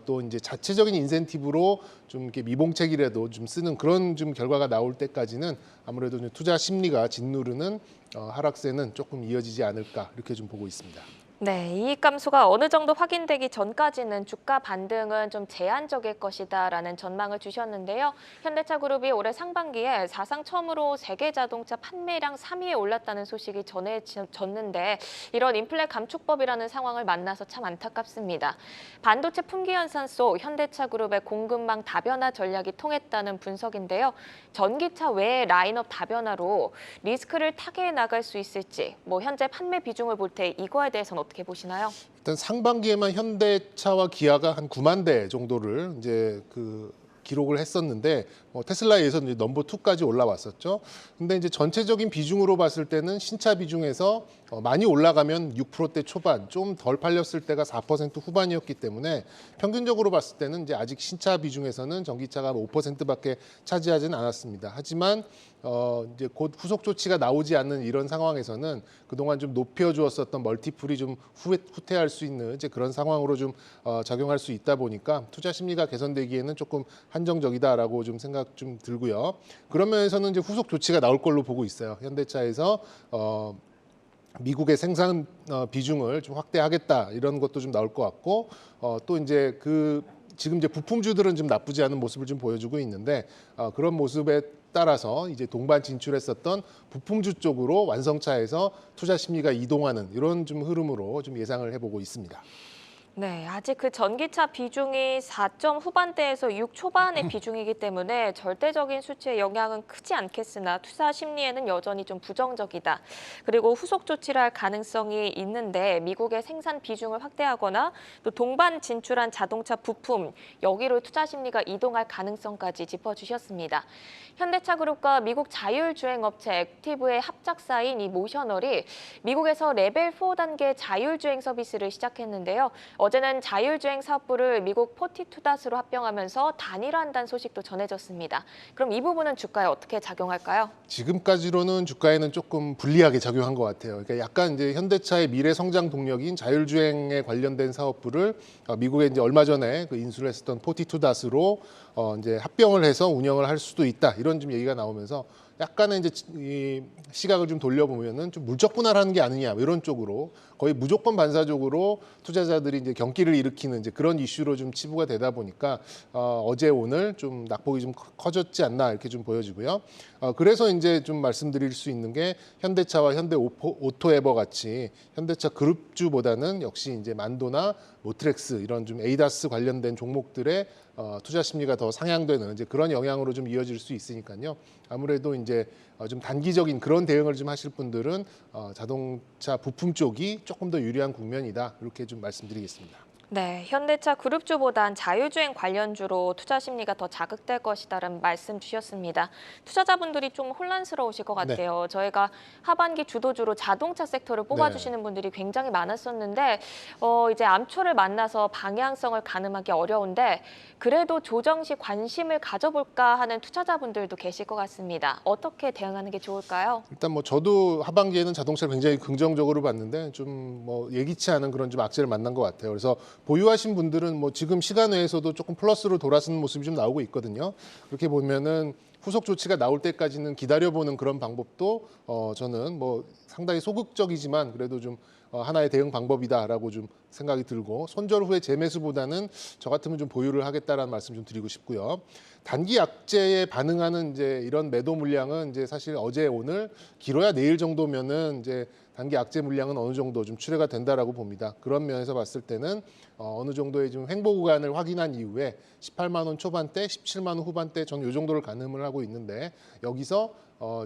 또 이제 자체적인 인센티브로 좀 이렇게 미봉책이라도 좀 쓰는 그런 좀 결과가 나올 때까지는 아무래도 좀 투자 심리가 짓누르는 하락세는 조금 이어지지 않을까 이렇게 좀 보고 있습니다. 네, 이익 감소가 어느 정도 확인되기 전까지는 주가 반등은 좀 제한적일 것이다라는 전망을 주셨는데요. 현대차 그룹이 올해 상반기에 사상 처음으로 세계 자동차 판매량 3위에 올랐다는 소식이 전해졌는데 이런 인플레 감축법이라는 상황을 만나서 참 안타깝습니다. 반도체 품귀 현상 속 현대차 그룹의 공급망 다변화 전략이 통했다는 분석인데요. 전기차 외의 라인업 다변화로 리스크를 타개해 나갈 수 있을지, 뭐 현재 판매 비중을 볼 때 이거에 대해서는 어떻게 보시나요? 일단 상반기에만 현대차와 기아가 한 9만 대 정도를 이제 기록을 했었는데 테슬라에서 이제 넘버 2까지 올라왔었죠. 근데 이제 전체적인 비중으로 봤을 때는 신차 비중에서 많이 올라가면 6%대 초반, 좀 덜 팔렸을 때가 4% 후반이었기 때문에 평균적으로 봤을 때는 이제 아직 신차 비중에서는 전기차가 5%밖에 차지하지는 않았습니다. 하지만 이제 곧 후속 조치가 나오지 않는 이런 상황에서는 그동안 좀 높여주었었던 멀티플이 좀 후퇴할 수 있는 이제 그런 상황으로 좀 작용할 수 있다 보니까 투자 심리가 개선되기에는 조금 한정적이다라고 좀 생각 좀 들고요. 그런 면에서는 이제 후속 조치가 나올 걸로 보고 있어요. 현대차에서 미국의 생산 비중을 좀 확대하겠다 이런 것도 좀 나올 것 같고 또 이제 지금 이제 부품주들은 좀 나쁘지 않은 모습을 좀 보여주고 있는데 그런 모습에 따라서 이제 동반 진출했었던 부품주 쪽으로 완성차에서 투자 심리가 이동하는 이런 좀 흐름으로 좀 예상을 해보고 있습니다. 네, 아직 그 전기차 비중이 4점 후반대에서 6 초반의 비중이기 때문에 절대적인 수치의 영향은 크지 않겠으나 투자 심리에는 여전히 좀 부정적이다. 그리고 후속 조치를 할 가능성이 있는데 미국의 생산 비중을 확대하거나 또 동반 진출한 자동차 부품, 여기로 투자 심리가 이동할 가능성까지 짚어주셨습니다. 현대차 그룹과 미국 자율주행업체 액티브의 합작사인 이 모셔널이 미국에서 레벨 4단계 자율주행 서비스를 시작했는데요. 어제는 자율주행 사업부를 미국 포티투닷으로 합병하면서 단일화한다는 소식도 전해졌습니다. 그럼 이 부분은 주가에 어떻게 작용할까요? 지금까지로는 주가에는 조금 불리하게 작용한 것 같아요. 그러니까 약간 이제 현대차의 미래 성장 동력인 자율주행에 관련된 사업부를 미국에 이제 얼마 전에 인수를 했었던 포티투닷으로 이제 합병을 해서 운영을 할 수도 있다 이런 좀 얘기가 나오면서 약간의 이제 이 시각을 좀 돌려보면은 좀 물적 분할하는 게 아니냐 이런 쪽으로 거의 무조건 반사적으로 투자자들이 이제 경기를 일으키는 이제 그런 이슈로 좀 치부가 되다 보니까 어제 오늘 좀 낙폭이 좀 커졌지 않나 이렇게 좀 보여지고요. 그래서 이제 좀 말씀드릴 수 있는 게 현대차와 현대 오토에버 같이 현대차 그룹주보다는 역시 이제 만도나 모트렉스 이런 좀 에이다스 관련된 종목들의 투자 심리가 더 상향되는 이제 그런 영향으로 좀 이어질 수 있으니까요. 아무래도 이제 좀 단기적인 그런 대응을 좀 하실 분들은 자동차 부품 쪽이 조금 더 유리한 국면이다. 이렇게 좀 말씀드리겠습니다. 네, 현대차 그룹주보단 자율주행 관련주로 투자 심리가 더 자극될 것이다라는 말씀 주셨습니다. 투자자분들이 좀 혼란스러우실 것 같아요. 저희가 하반기 주도주로 자동차 섹터를 뽑아주시는 분들이 굉장히 많았었는데 이제 암초를 만나서 방향성을 가늠하기 어려운데 그래도 조정 시 관심을 가져볼까 하는 투자자분들도 계실 것 같습니다. 어떻게 대응하는 게 좋을까요? 일단 뭐 저도 하반기에는 자동차를 굉장히 긍정적으로 봤는데 좀 뭐 예기치 않은 그런 좀 악재를 만난 것 같아요. 그래서 보유하신 분들은 뭐 지금 시간 외에서도 조금 플러스로 돌아서는 모습이 좀 나오고 있거든요. 그렇게 보면은 후속 조치가 나올 때까지는 기다려보는 그런 방법도 저는 뭐 상당히 소극적이지만 그래도 좀 하나의 대응 방법이다라고 좀 생각이 들고 손절 후에 재매수보다는 저 같으면 좀 보유를 하겠다라는 말씀 좀 드리고 싶고요. 단기 약재에 반응하는 이제 이런 매도 물량은 이제 사실 어제 오늘 길어야 내일 정도면은 이제 단기 약재 물량은 어느 정도 좀 출회가 된다라고 봅니다. 그런 면에서 봤을 때는 어느 정도의 좀 횡보 구간을 확인한 이후에 18만 원 초반대, 17만 원 후반대 전 이 정도를 가늠을 하고 있는데 여기서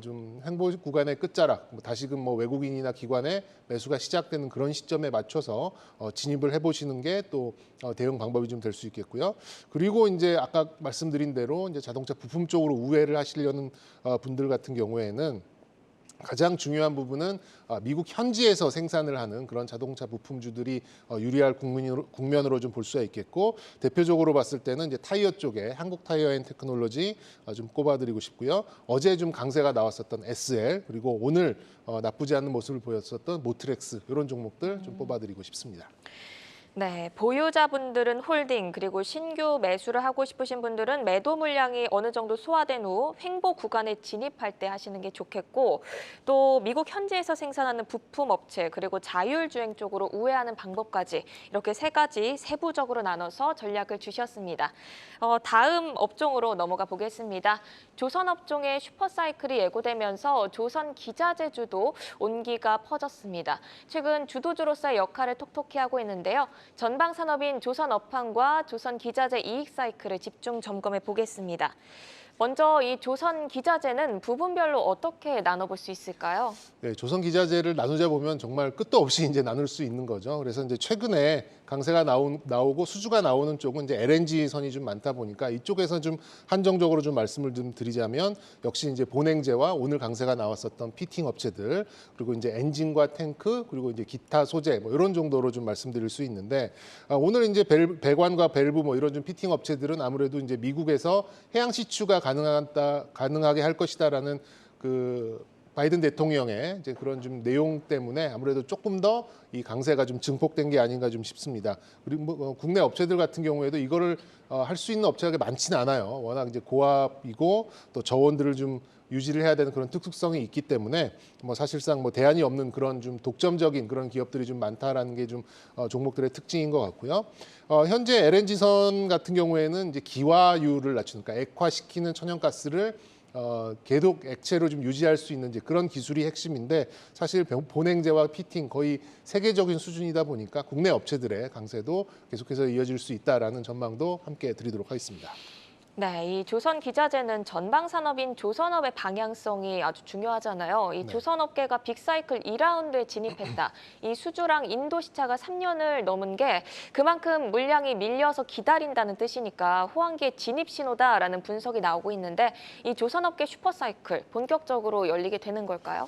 좀 횡보 구간의 끝자락, 다시금 뭐 외국인이나 기관의 매수가 시작되는 그런 시점에 맞춰서 진입을 해보시는 게 또 대응 방법이 좀 될 수 있겠고요. 그리고 이제 아까 말씀드린 대로 이제 자동차 부품 쪽으로 우회를 하시려는 분들 같은 경우에는 가장 중요한 부분은 미국 현지에서 생산을 하는 그런 자동차 부품주들이 유리할 국면으로 좀 볼 수가 있겠고 대표적으로 봤을 때는 이제 타이어 쪽에 한국 타이어 앤 테크놀로지 좀 꼽아드리고 싶고요. 어제 좀 강세가 나왔었던 SL 그리고 오늘 나쁘지 않은 모습을 보였었던 모트렉스 이런 종목들 좀 꼽아드리고 싶습니다. 네, 보유자분들은 홀딩 그리고 신규 매수를 하고 싶으신 분들은 매도 물량이 어느 정도 소화된 후 횡보 구간에 진입할 때 하시는 게 좋겠고 또 미국 현지에서 생산하는 부품 업체 그리고 자율주행 쪽으로 우회하는 방법까지 이렇게 세 가지 세부적으로 나눠서 전략을 주셨습니다. 다음 업종으로 넘어가 보겠습니다. 조선 업종의 슈퍼사이클이 예고되면서 조선 기자재주도 온기가 퍼졌습니다. 최근 주도주로서의 역할을 톡톡히 하고 있는데요. 전방 산업인 조선업황과 조선기자재 이익 사이클을 집중 점검해 보겠습니다. 먼저 이 조선기자재는 부분별로 어떻게 나눠볼 수 있을까요? 네, 조선기자재를 나누자 보면 정말 끝도 없이 이제 나눌 수 있는 거죠. 그래서 이제 최근에 강세가 나오고 수주가 나오는 쪽은 이제 LNG 선이 좀 많다 보니까 이쪽에서 좀 한정적으로 좀 말씀을 좀 드리자면 역시 이제 본행제와 오늘 강세가 나왔었던 피팅 업체들 그리고 이제 엔진과 탱크 그리고 이제 기타 소재 뭐 이런 정도로 좀 말씀드릴 수 있는데 오늘 이제 배관과 밸브 뭐 이런 좀 피팅 업체들은 아무래도 이제 미국에서 해양 시추가 가능하게 할 것이다라는 그 바이든 대통령의 이제 그런 좀 내용 때문에 아무래도 조금 더 이 강세가 좀 증폭된 게 아닌가 좀 싶습니다. 그리고 뭐 국내 업체들 같은 경우에도 이거를 할 수 있는 업체가 많지는 않아요. 워낙 이제 고압이고 또 저온들을 좀 유지를 해야 되는 그런 특수성이 있기 때문에 뭐 사실상 뭐 대안이 없는 그런 좀 독점적인 그런 기업들이 좀 많다라는 게 좀 종목들의 특징인 것 같고요. 현재 LNG선 같은 경우에는 이제 기화율을 낮추는 그러니까 액화시키는 천연가스를 계속 액체로 좀 유지할 수 있는 이제 그런 기술이 핵심인데 사실 본행제와 피팅 거의 세계적인 수준이다 보니까 국내 업체들의 강세도 계속해서 이어질 수 있다라는 전망도 함께 드리도록 하겠습니다. 네, 이 조선기자재는 전방 산업인 조선업의 방향성이 아주 중요하잖아요. 이 조선업계가 빅사이클 2라운드에 진입했다. 이 수주랑 인도 시차가 3년을 넘은 게 그만큼 물량이 밀려서 기다린다는 뜻이니까 호황기의 진입 신호다라는 분석이 나오고 있는데 이 조선업계 슈퍼사이클 본격적으로 열리게 되는 걸까요?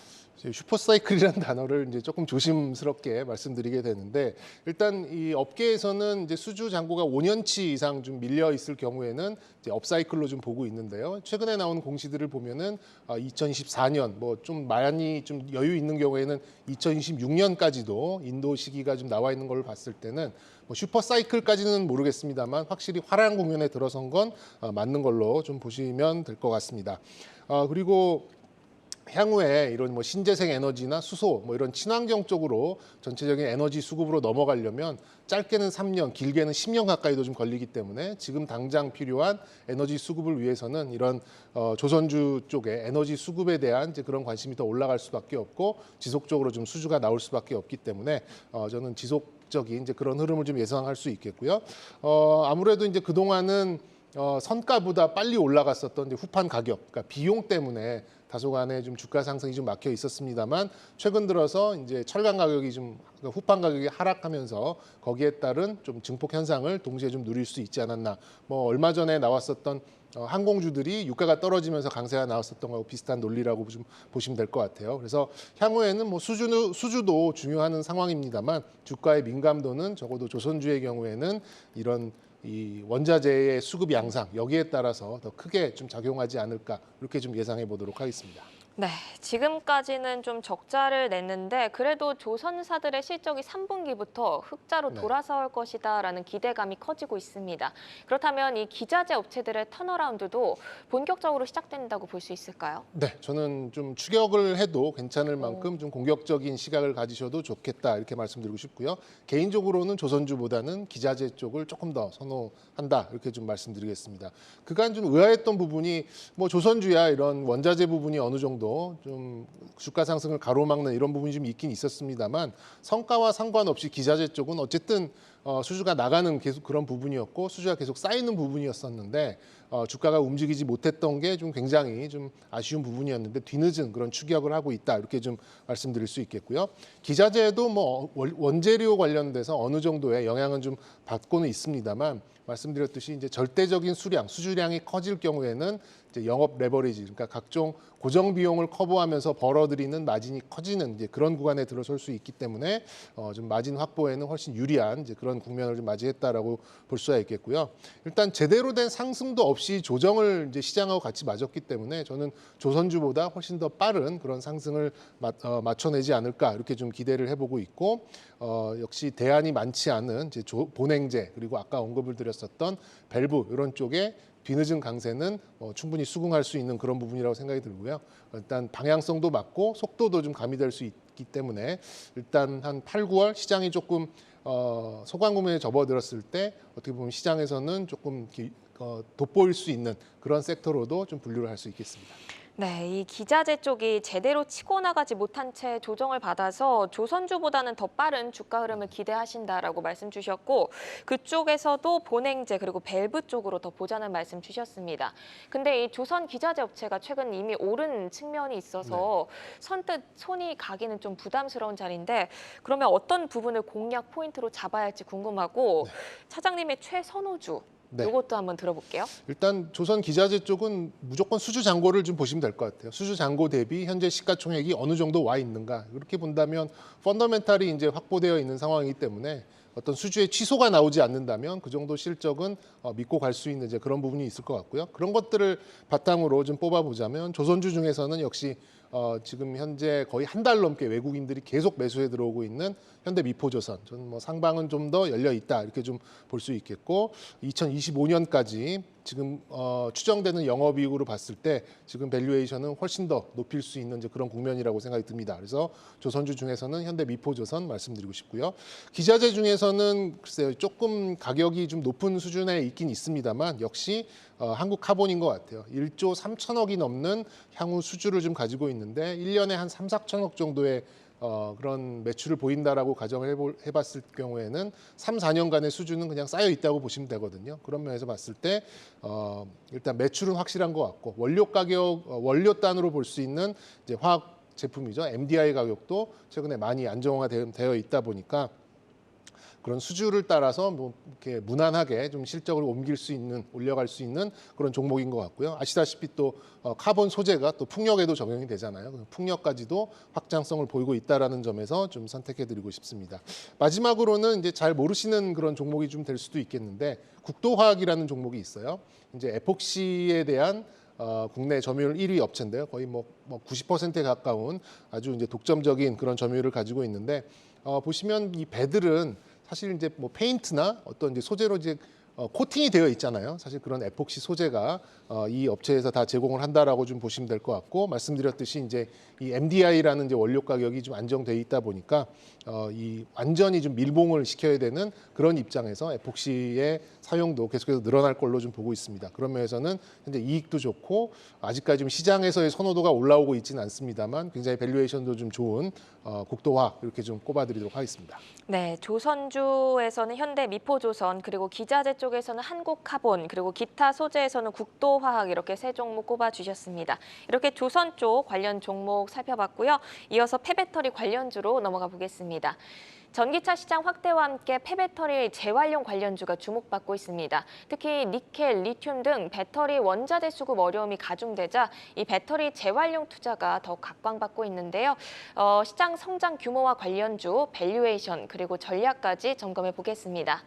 슈퍼사이클이라는 단어를 이제 조금 조심스럽게 말씀드리게 되는데 일단 이 업계에서는 이제 수주 잔고가 5년치 이상 좀 밀려 있을 경우에는 이제 업사이클로 좀 보고 있는데요. 최근에 나온 공시들을 보면은 2024년 뭐 좀 많이 좀 여유 있는 경우에는 2026년까지도 인도 시기가 좀 나와 있는 걸 봤을 때는 뭐 슈퍼사이클까지는 모르겠습니다만 확실히 화려한 국면에 들어선 건 맞는 걸로 좀 보시면 될 것 같습니다. 그리고 향후에 이런 뭐 신재생 에너지나 수소 뭐 이런 친환경 쪽으로 전체적인 에너지 수급으로 넘어가려면 짧게는 3년, 길게는 10년 가까이도 좀 걸리기 때문에 지금 당장 필요한 에너지 수급을 위해서는 이런 조선주 쪽에 에너지 수급에 대한 이제 그런 관심이 더 올라갈 수밖에 없고 지속적으로 좀 수주가 나올 수밖에 없기 때문에 저는 지속적인 이제 그런 흐름을 좀 예상할 수 있겠고요. 아무래도 이제 그동안은 선가보다 빨리 올라갔었던 이제 후판 가격, 그러니까 비용 때문에 다소간의 좀 주가 상승이 좀 막혀 있었습니다만 최근 들어서 이제 철강 가격이 좀 후판 가격이 하락하면서 거기에 따른 좀 증폭 현상을 동시에 좀 누릴 수 있지 않았나. 뭐 얼마 전에 나왔었던 항공주들이 유가가 떨어지면서 강세가 나왔었던 거하고 비슷한 논리라고 좀 보시면 될 것 같아요. 그래서 향후에는 뭐 수주도 중요한 상황입니다만 주가의 민감도는 적어도 조선주의 경우에는 이런 이 원자재의 수급 양상 여기에 따라서 더 크게 좀 작용하지 않을까 이렇게 좀 예상해 보도록 하겠습니다. 네, 지금까지는 좀 적자를 냈는데 그래도 조선사들의 실적이 3분기부터 흑자로 네. 돌아설 것이다라는 기대감이 커지고 있습니다. 그렇다면 이 기자재 업체들의 턴어라운드도 본격적으로 시작된다고 볼 수 있을까요? 네, 저는 좀 추격을 해도 괜찮을 만큼 좀 공격적인 시각을 가지셔도 좋겠다 이렇게 말씀드리고 싶고요. 개인적으로는 조선주보다는 기자재 쪽을 조금 더 선호한다 이렇게 좀 말씀드리겠습니다. 그간 좀 의아했던 부분이 뭐 조선주야 이런 원자재 부분이 어느 정도 좀 주가 상승을 가로막는 이런 부분이 좀 있긴 있었습니다만 성과와 상관없이 기자재 쪽은 어쨌든 수주가 나가는 계속 그런 부분이었고 수주가 계속 쌓이는 부분이었었는데 주가가 움직이지 못했던 게 좀 굉장히 좀 아쉬운 부분이었는데 뒤늦은 그런 추격을 하고 있다 이렇게 좀 말씀드릴 수 있겠고요. 기자재도 뭐 원재료 관련돼서 어느 정도의 영향은 좀 받고는 있습니다만 말씀드렸듯이 이제 절대적인 수주량이 커질 경우에는 이제 영업 레버리지, 그러니까 각종 고정 비용을 커버하면서 벌어들이는 마진이 커지는 이제 그런 구간에 들어설 수 있기 때문에 좀 마진 확보에는 훨씬 유리한 이제 그런 국면을 좀 맞이했다라고 볼 수가 있겠고요. 일단 제대로 된 상승도 없이 조정을 이제 시장하고 같이 맞았기 때문에 저는 조선주보다 훨씬 더 빠른 그런 상승을 맞춰내지 않을까 이렇게 좀 기대를 해보고 있고 역시 대안이 많지 않은 이제 본행제 그리고 아까 언급을 드렸었던 밸브 이런 쪽에 뒤늦은 강세는 충분히 수긍할 수 있는 그런 부분이라고 생각이 들고요. 일단 방향성도 맞고 속도도 좀 가미될 수 있기 때문에 일단 한 8, 9월 시장이 조금 소강 국면에 접어들었을 때 어떻게 보면 시장에서는 조금 돋보일 수 있는 그런 섹터로도 좀 분류를 할 수 있겠습니다. 네, 이 기자재 쪽이 제대로 치고 나가지 못한 채 조정을 받아서 조선주보다는 더 빠른 주가 흐름을 기대하신다라고 말씀 주셨고 그쪽에서도 본행제 그리고 밸브 쪽으로 더 보자는 말씀 주셨습니다. 근데 이 조선 기자재 업체가 최근 이미 오른 측면이 있어서 선뜻 손이 가기는 좀 부담스러운 자리인데 그러면 어떤 부분을 공략 포인트로 잡아야 할지 궁금하고 차장님의 최선호주 네. 이것도 한번 들어볼게요. 일단 조선 기자재 쪽은 무조건 수주 잔고를 좀 보시면 될 것 같아요. 수주 잔고 대비 현재 시가총액이 어느 정도 와 있는가 이렇게 본다면 펀더멘탈이 이제 확보되어 있는 상황이기 때문에 어떤 수주의 취소가 나오지 않는다면 그 정도 실적은 믿고 갈 수 있는 이제 그런 부분이 있을 것 같고요. 그런 것들을 바탕으로 좀 뽑아보자면 조선주 중에서는 역시 지금 현재 거의 한 달 넘게 외국인들이 계속 매수해 들어오고 있는 현대미포조선, 저는 뭐 상방은 좀 더 열려 있다 이렇게 좀 볼 수 있겠고 2025년까지 지금 추정되는 영업이익으로 봤을 때 지금 밸류에이션은 훨씬 더 높일 수 있는 이제 그런 국면이라고 생각이 듭니다. 그래서 조선주 중에서는 현대미포조선 말씀드리고 싶고요. 기자재 중에서는 글쎄요 조금 가격이 좀 높은 수준에 있긴 있습니다만 역시 한국카본인 것 같아요. 1조 3천억이 넘는 향후 수주를 좀 가지고 있는데 1년에 한 3, 4천억 정도의 그런 매출을 보인다라고 가정을 해봤을 경우에는 3, 4년간의 수주는 그냥 쌓여 있다고 보시면 되거든요. 그런 면에서 봤을 때 일단 매출은 확실한 것 같고 원료 가격, 원료 단으로 볼 수 있는 이제 화학 제품이죠. MDI 가격도 최근에 많이 안정화되어 있다 보니까 그런 수주를 따라서 뭐 이렇게 무난하게 좀 실적을 옮길 수 있는, 올려갈 수 있는 그런 종목인 것 같고요. 아시다시피 또 카본 소재가 또 풍력에도 적용이 되잖아요. 풍력까지도 확장성을 보이고 있다라는 점에서 좀 선택해드리고 싶습니다. 마지막으로는 이제 잘 모르시는 그런 종목이 좀 될 수도 있겠는데 국도화학이라는 종목이 있어요. 이제 에폭시에 대한 국내 점유율 1위 업체인데요. 거의 뭐 90%에 가까운 아주 이제 독점적인 그런 점유율을 가지고 있는데 보시면 이 배들은 사실 이제 뭐 페인트나 어떤 이제 소재로 이제 코팅이 되어 있잖아요. 사실 그런 에폭시 소재가 이 업체에서 다 제공을 한다라고 좀 보시면 될 것 같고 말씀드렸듯이 이제 이 MDI라는 이제 원료 가격이 좀 안정돼 있다 보니까 이 완전히 좀 밀봉을 시켜야 되는 그런 입장에서 에폭시의 사용도 계속해서 늘어날 걸로 좀 보고 있습니다. 그런 면에서는 현재 이익도 좋고 아직까지 좀 시장에서의 선호도가 올라오고 있지는 않습니다만 굉장히 밸류에이션도 좀 좋은 국도화 이렇게 좀 꼽아드리도록 하겠습니다. 네, 조선주에서는 현대미포조선 그리고 기자재 쪽에서는 한국카본, 그리고 기타 소재에서는 국도화학 이렇게 세 종목 꼽아주셨습니다. 이렇게 조선 쪽 관련 종목 살펴봤고요. 이어서 폐배터리 관련주로 넘어가 보겠습니다. 전기차 시장 확대와 함께 폐배터리 재활용 관련주가 주목받고 있습니다. 특히 니켈, 리튬 등 배터리 원자재 수급 어려움이 가중되자 이 배터리 재활용 투자가 더 각광받고 있는데요. 시장 성장 규모와 관련주, 밸류에이션 그리고 전략까지 점검해 보겠습니다.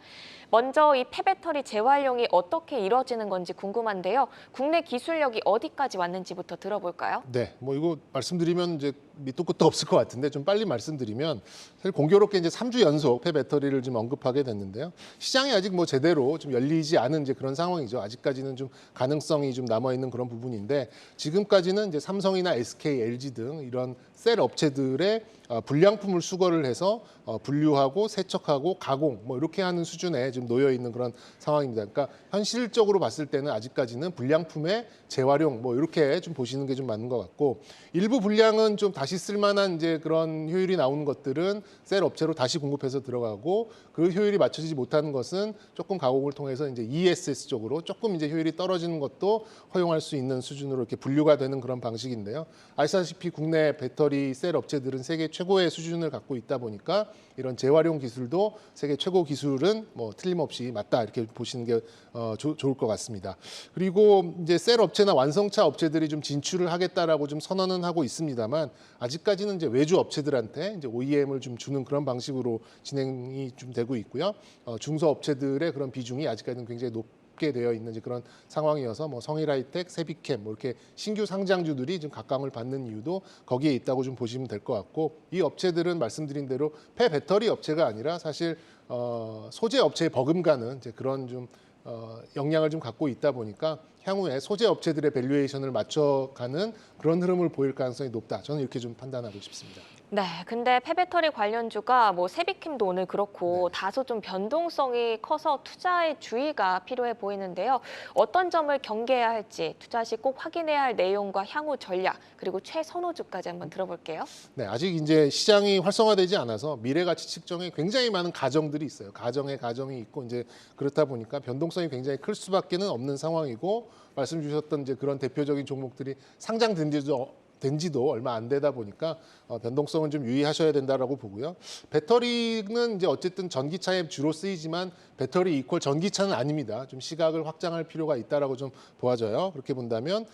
먼저 이 폐배터리 재활용이 어떻게 이뤄지는 건지 궁금한데요. 국내 기술력이 어디까지 왔는지부터 들어볼까요? 네, 뭐 이거 말씀드리면 이제 밑도 끝도 없을 것 같은데 좀 빨리 말씀드리면 사실 공교롭게 이제 3주 연속 폐배터리를 좀 언급하게 됐는데요. 시장이 아직 뭐 제대로 좀 열리지 않은 이제 그런 상황이죠. 아직까지는 좀 가능성이 좀 남아 있는 그런 부분인데 지금까지는 이제 삼성이나 SK, LG 등 이런 셀 업체들의 불량품을 수거를 해서 분류하고 세척하고 가공 뭐 이렇게 하는 수준에 지금 놓여 있는 그런 상황입니다. 그러니까 현실적으로 봤을 때는 아직까지는 불량품의 재활용 뭐 이렇게 좀 보시는 게 좀 맞는 것 같고 일부 불량은 좀 다시 쓸만한 이제 그런 효율이 나오는 것들은 셀 업체로 다시 공급해서 들어가고 그 효율이 맞춰지지 못하는 것은 조금 가공을 통해서 이제 ESS 쪽으로 조금 이제 효율이 떨어지는 것도 허용할 수 있는 수준으로 이렇게 분류가 되는 그런 방식인데요. 아시다시피 국내 배터리 셀 업체들은 세계 최고의 수준을 갖고 있다 보니까 이런 재활용 기술도 세계 최고 기술은 뭐 틀림없이 맞다 이렇게 보시는 게 좋을 것 같습니다. 그리고 이제 셀 업체나 완성차 업체들이 좀 진출을 하겠다라고 좀 선언은 하고 있습니다만 아직까지는 이제 외주 업체들한테 이제 OEM을 좀 주는 그런 방식으로 진행이 좀 되고 있고요. 중소 업체들의 그런 비중이 아직까지는 굉장히 높게 되어 있는 이제 그런 상황이어서 뭐 성일하이텍, 세비캠 뭐 이렇게 신규 상장주들이 좀 각광을 받는 이유도 거기에 있다고 좀 보시면 될 것 같고 이 업체들은 말씀드린 대로 폐배터리 업체가 아니라 사실 소재 업체에 버금가는 이제 그런 좀 역량을 좀 갖고 있다 보니까 향후에 소재 업체들의 밸류에이션을 맞춰가는 그런 흐름을 보일 가능성이 높다. 저는 이렇게 좀 판단하고 싶습니다. 네, 근데 폐배터리 관련주가 뭐 세비킴도 오늘 그렇고 다소 좀 변동성이 커서 투자에 주의가 필요해 보이는데요. 어떤 점을 경계해야 할지 투자 시 꼭 확인해야 할 내용과 향후 전략 그리고 최선호주까지 한번 들어볼게요. 네, 아직 이제 시장이 활성화되지 않아서 미래 가치 측정에 굉장히 많은 가정들이 있어요. 가정에 가정이 있고 이제 그렇다 보니까 변동성이 굉장히 클 수밖에는 없는 상황이고 말씀 주셨던 이제 그런 대표적인 종목들이 상장된 지도 얼마 안 되다 보니까 변동성은 좀 유의하셔야 된다라고 보고요. 배터리는 이제 어쨌든 전기차에 주로 쓰이지만 배터리 이퀄 전기차는 아닙니다. 좀 시각을 확장할 필요가 있다라고 좀 보아져요. 그렇게 본다면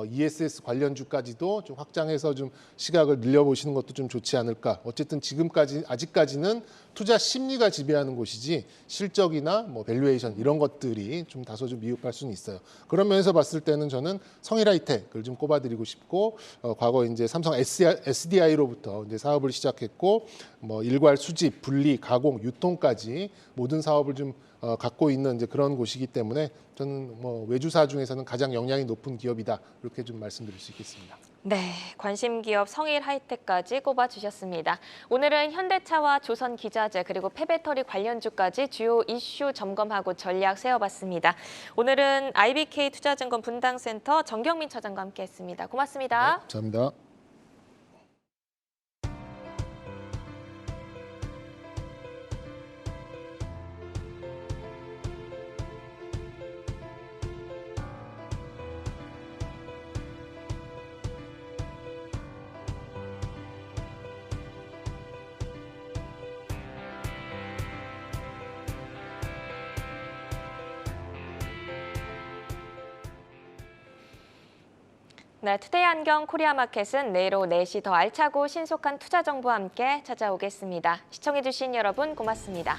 ESS 관련주까지도 좀 확장해서 좀 시각을 늘려보시는 것도 좀 좋지 않을까. 어쨌든 지금까지 아직까지는 투자 심리가 지배하는 곳이지 실적이나 뭐 밸류에이션 이런 것들이 좀 다소 좀 미흡할 수는 있어요. 그런 면에서 봤을 때는 저는 성일하이텍을 좀 꼽아드리고 싶고 과거 이제 삼성 SDI로부터 이제 사업을 시작했고 뭐 일괄 수집, 분리, 가공, 유통까지 모든 사업을 좀 갖고 있는 이제 그런 곳이기 때문에 저는 뭐 외주사 중에서는 가장 역량이 높은 기업이다 이렇게 좀 말씀드릴 수 있겠습니다. 네, 관심 기업 성일하이텍까지 꼽아주셨습니다. 오늘은 현대차와 조선기자재 그리고 폐배터리 관련주까지 주요 이슈 점검하고 전략 세워봤습니다. 오늘은 IBK 투자증권 분당센터 정경민 차장과 함께했습니다. 고맙습니다. 네, 감사합니다. 네, 투데이 안경 코리아 마켓은 내일 오후 4시 더 알차고 신속한 투자 정보와 함께 찾아오겠습니다. 시청해주신 여러분 고맙습니다.